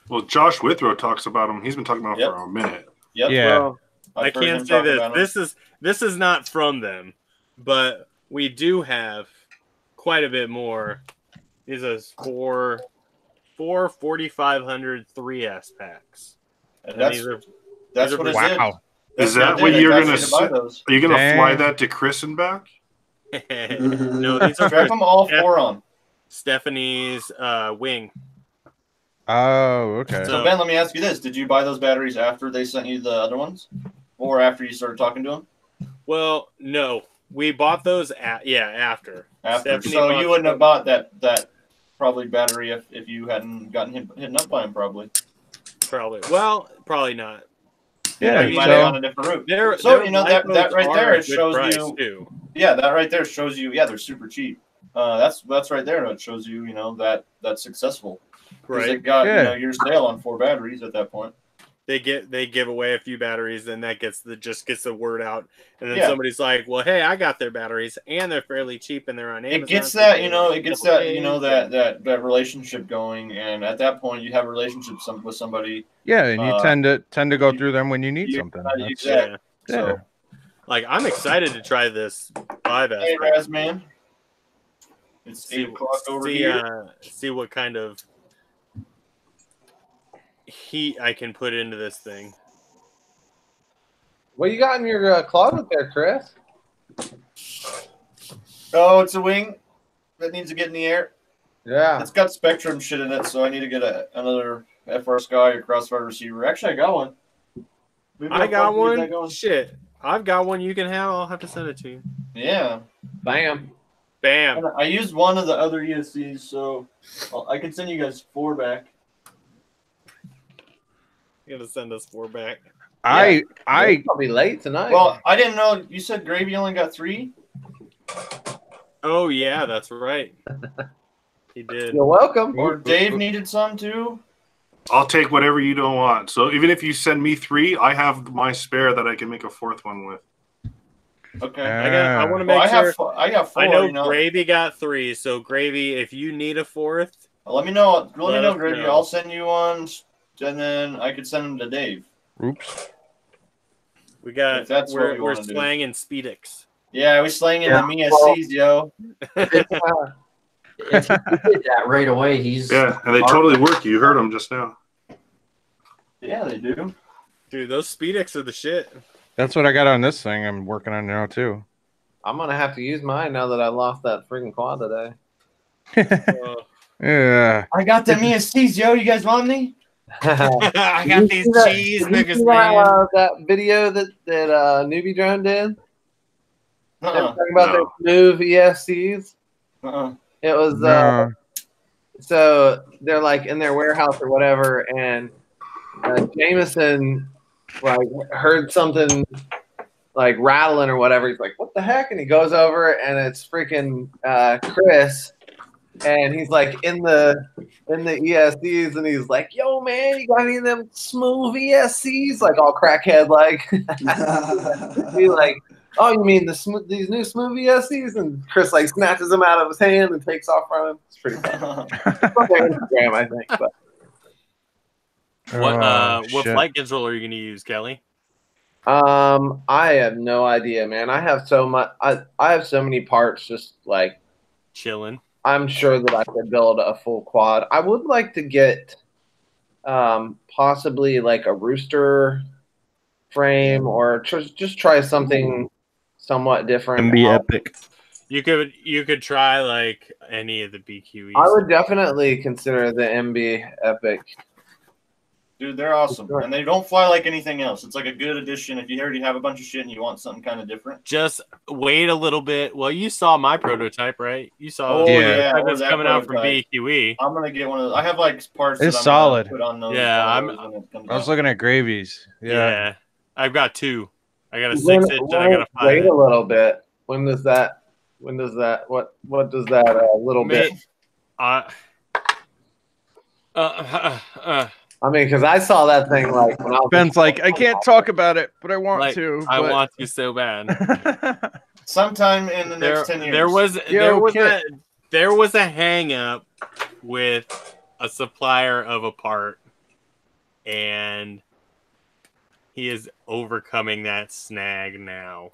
Speaker 4: Well, Josh Withrow talks about them. He's been talking about them for a minute.
Speaker 3: Yep.
Speaker 5: Yeah.
Speaker 3: Well,
Speaker 1: I can't say this. This is not from them, but we do have quite a bit more. These are four 4500 3S packs.
Speaker 3: And that's what it is.
Speaker 5: Wow.
Speaker 4: Is that what you're gonna? Are you gonna fly that to Chris and back?
Speaker 1: No, these are
Speaker 3: strap them all four on.
Speaker 1: Stephanie's wing.
Speaker 5: Oh, okay.
Speaker 3: So Ben, let me ask you this: did you buy those batteries after they sent you the other ones, Or after you started talking to him?
Speaker 1: Well, no. We bought those after.
Speaker 3: After. So you wouldn't have bought that probably battery if you hadn't gotten hit up by him, probably.
Speaker 1: Probably. Well, probably not.
Speaker 5: Yeah,
Speaker 3: you might have gone a different route. So you know that right there shows you.
Speaker 1: Too.
Speaker 3: Yeah, that right there shows you. Yeah, they're super cheap. That's right there. It shows you. You know that's successful. Right. It got your sale on 4 batteries at that point.
Speaker 1: They give away a few batteries, and that gets the word out, and then somebody's like, "Well, hey, I got their batteries, and they're fairly cheap, and they're on Amazon."
Speaker 3: It gets that that relationship going, and at that point, you have a relationship with somebody.
Speaker 5: Yeah, and you tend to go through them when you need something.
Speaker 3: Yeah.
Speaker 1: So, like, I'm excited to try this 5S.
Speaker 3: Hey, Raz, man. It's 8 o'clock over here.
Speaker 1: See what kind of heat I can put into this thing.
Speaker 8: What you got in your closet there, Chris?
Speaker 3: Oh, it's a wing that needs to get in the air.
Speaker 8: Yeah.
Speaker 3: It's got Spectrum shit in it, so I need to get another FR Sky or Crossfire receiver. Actually, I got one.
Speaker 1: I got one. Shit. I've got one you can have. I'll have to send it to you.
Speaker 3: Yeah.
Speaker 8: Bam.
Speaker 1: Bam.
Speaker 3: I used one of the other ESCs, so I can send you guys 4 back.
Speaker 1: You're gonna send us 4 back.
Speaker 5: I'll
Speaker 8: be late tonight.
Speaker 3: Well, I didn't know you said Gravy only got 3.
Speaker 1: Oh yeah, that's right. He did.
Speaker 8: You're welcome.
Speaker 3: Or Dave needed some too.
Speaker 4: I'll take whatever you don't want. So even if you send me 3, I have my spare that I can make a 4th one with.
Speaker 3: Okay.
Speaker 1: I want to make sure.
Speaker 3: I got 4.
Speaker 1: I know Gravy got 3. So Gravy, if you need a 4th,
Speaker 3: let me know. Let me know, Gravy. I'll send you one, and then I could send them to Dave.
Speaker 5: Oops.
Speaker 1: We got. We're slanging Speedix.
Speaker 3: Yeah, we're slanging the MSCs, yo.
Speaker 2: If he did that right away, he's
Speaker 4: and they totally work. You heard them just now.
Speaker 3: Yeah, they do.
Speaker 1: Dude, those Speedix are the shit.
Speaker 5: That's what I got on this thing. I'm working on now too.
Speaker 8: I'm gonna have to use mine now that I lost that freaking quad today.
Speaker 5: Yeah.
Speaker 3: I got the MSCs, yo. You guys want me?
Speaker 1: I got these cheese niggas, man.
Speaker 8: That video that Newbie Drone did. Talking about their smooth ESCs. It was so they're like in their warehouse or whatever, and Jameson like heard something like rattling or whatever. He's like, "What the heck?" And he goes over, and it's freaking Chris, and he's like in the ESCs, and he's like, "Yo, man, you got any of them smooth ESCs?" Like all crackhead like. He like, "Oh, you mean these new smooth ESCs?" And Chris like snatches them out of his hand and takes off running. It's pretty fun. It's on their Instagram, I think. But.
Speaker 1: What flight controller are you gonna use, Kelly?
Speaker 8: I have no idea, man. I have so much. I have so many parts, just like
Speaker 1: chilling.
Speaker 8: I'm sure that I could build a full quad. I would like to get possibly like a rooster frame or just try something somewhat different.
Speaker 5: And be epic.
Speaker 1: You could try like any of the BQEs.
Speaker 8: I would definitely consider the MB Epic.
Speaker 3: Dude, they're awesome. And they don't fly like anything else. It's like a good addition if you already have a bunch of shit and you want something kind of different.
Speaker 1: Just wait a little bit. Well, you saw my prototype, right? You saw
Speaker 3: that's
Speaker 1: coming out from BQE.
Speaker 3: I'm going to get one of those. I have like parts
Speaker 5: it's
Speaker 3: that
Speaker 5: solid.
Speaker 3: Put on those.
Speaker 1: Yeah,
Speaker 5: I was looking at Gravies. Yeah.
Speaker 1: I've got 2. I got a 6-inch and I got a 5.
Speaker 8: Wait a little bit. When does that what does that little bit? I mean, because I saw that thing like when I was
Speaker 5: Ben's like, I can't talk about it, but I want to.
Speaker 1: I want to so bad.
Speaker 3: Sometime in the next 10 years.
Speaker 1: There was a hang up with a supplier of a part, and he is overcoming that snag now.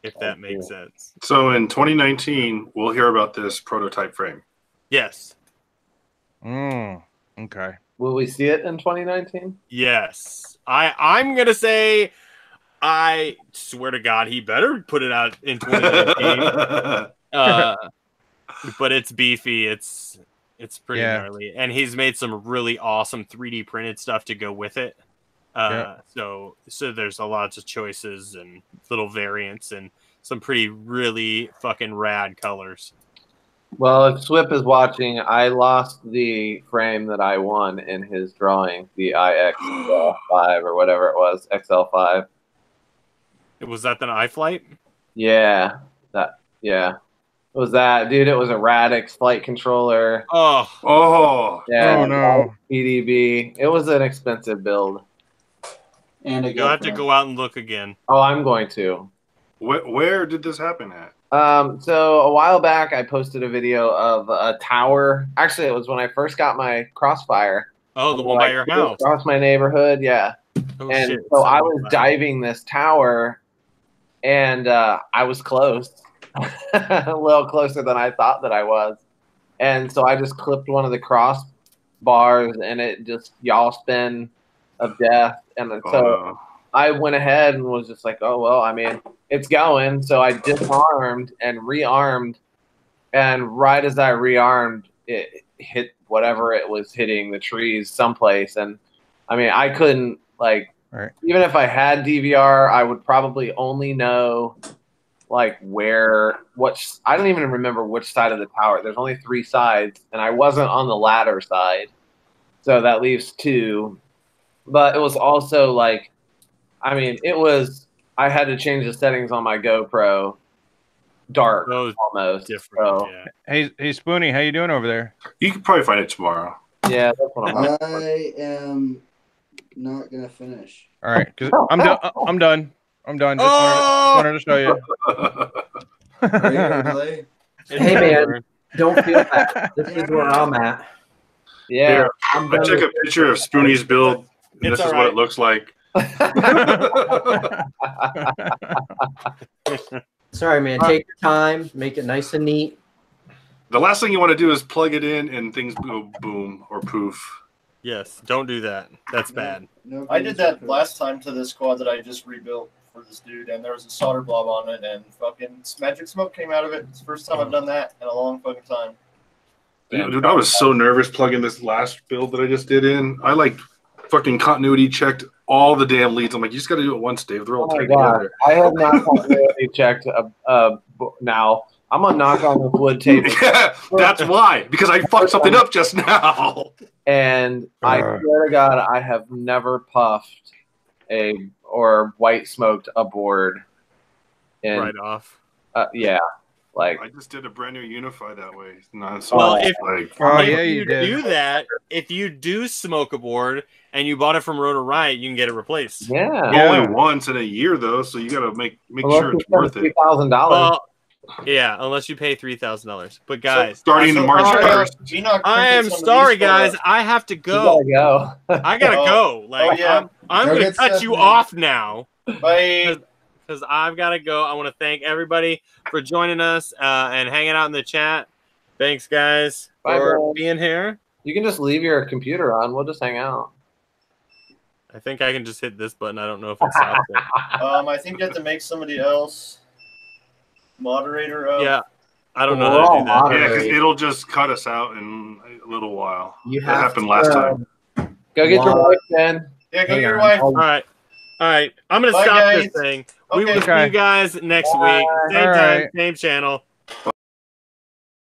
Speaker 1: If that makes sense.
Speaker 4: So in 2019, we'll hear about this prototype frame.
Speaker 1: Yes.
Speaker 5: Okay.
Speaker 8: Will we see it in 2019?
Speaker 1: Yes. I'm going to say, I swear to God, he better put it out in 2019. But it's beefy. It's pretty gnarly. And he's made some really awesome 3D printed stuff to go with it. So there's a lots of choices and little variants and some pretty really fucking rad colors.
Speaker 8: Well, if Swip is watching, I lost the frame that I won in his drawing, the IX5 or whatever it was, XL5.
Speaker 1: Was that the iFlight?
Speaker 8: Yeah, yeah. It was that, dude. It was a Radix flight controller.
Speaker 4: Oh,
Speaker 8: yeah.
Speaker 5: Oh no.
Speaker 8: PDB. It was an expensive build.
Speaker 6: And
Speaker 1: you'll have to go out and look again.
Speaker 8: Oh, I'm going to.
Speaker 4: Where did this happen at?
Speaker 8: So a while back, I posted a video of a tower. Actually, it was when I first got my Crossfire.
Speaker 1: Oh, the one by your house.
Speaker 8: Across my neighborhood, yeah.
Speaker 1: Oh,
Speaker 8: and
Speaker 1: shit.
Speaker 8: so I was diving this tower, and I was close. A little closer than I thought that I was. And so I just clipped one of the crossbars, and it just yaw spin of death. And so I went ahead and was just like, oh, well, I mean, it's going. So I disarmed and rearmed. And right as I rearmed, it hit whatever it was hitting, the trees someplace. And I mean, I couldn't, like, even if I had DVR, I would probably only know, like, I don't even remember which side of the tower. There's only 3 sides, and I wasn't on the ladder side. So that leaves 2. But it was also, like, I mean, I had to change the settings on my GoPro dark almost. So.
Speaker 5: Yeah. Hey, Spoonie, how you doing over there?
Speaker 4: You can probably find it tomorrow.
Speaker 8: Yeah, that's what I'm
Speaker 6: I am not gonna finish.
Speaker 5: All right, because I'm done. I'm done. Just wanted to show you.
Speaker 2: Hey man, don't feel bad. This is where I'm at.
Speaker 8: Yeah,
Speaker 4: I took a picture of Spoonie's build, and this is what it looks like.
Speaker 2: Sorry, man. Take your time. Make it nice and neat.
Speaker 4: The last thing you want to do is plug it in and things go boom or poof.
Speaker 1: Yes, don't do that. That's bad.
Speaker 3: No, I did that last time to this quad that I just rebuilt for this dude, and there was a solder blob on it, and fucking magic smoke came out of it. It's the first time I've done that in a long fucking time.
Speaker 4: Dude, I was so nervous plugging this last build that I just did in. I like fucking continuity checked all the damn leads. I'm like, you just got to do it once, Dave. They're all tied together.
Speaker 8: I have not continuity checked now. I'm gonna knock on this wood table.
Speaker 4: Yeah, that's why. Because I fucked something up just now.
Speaker 8: And I swear to God, I have never puffed or white smoked a board.
Speaker 1: Right off.
Speaker 8: Yeah. Like
Speaker 4: I just did a brand new Unify that way.
Speaker 1: If you do smoke a board and you bought it from Rotor Riot, you can get it replaced.
Speaker 8: Yeah.
Speaker 4: Only once in a year though, so you got to make sure it's worth it.
Speaker 8: $3,000.
Speaker 1: Well, yeah, unless you pay $3,000. But guys,
Speaker 4: starting in March 1st.
Speaker 1: I am sorry, guys. I have to go. I gotta go. Like, I'm gonna cut you off now.
Speaker 3: Bye.
Speaker 1: Because I've got to go. I want to thank everybody for joining us and hanging out in the chat. Thanks, guys, for being here.
Speaker 8: You can just leave your computer on. We'll just hang out.
Speaker 1: I think I can just hit this button. I don't know if it stops it.
Speaker 3: I think you have to make somebody else moderator of.
Speaker 1: Yeah, I don't know how to do that.
Speaker 4: Yeah, because it'll just cut us out in a little while.
Speaker 2: That
Speaker 4: happened last time.
Speaker 8: Go get your wife, Ben.
Speaker 3: Yeah, go get your wife.
Speaker 1: All right. I'm going to stop this thing. We will see you guys next week. Same time, same channel.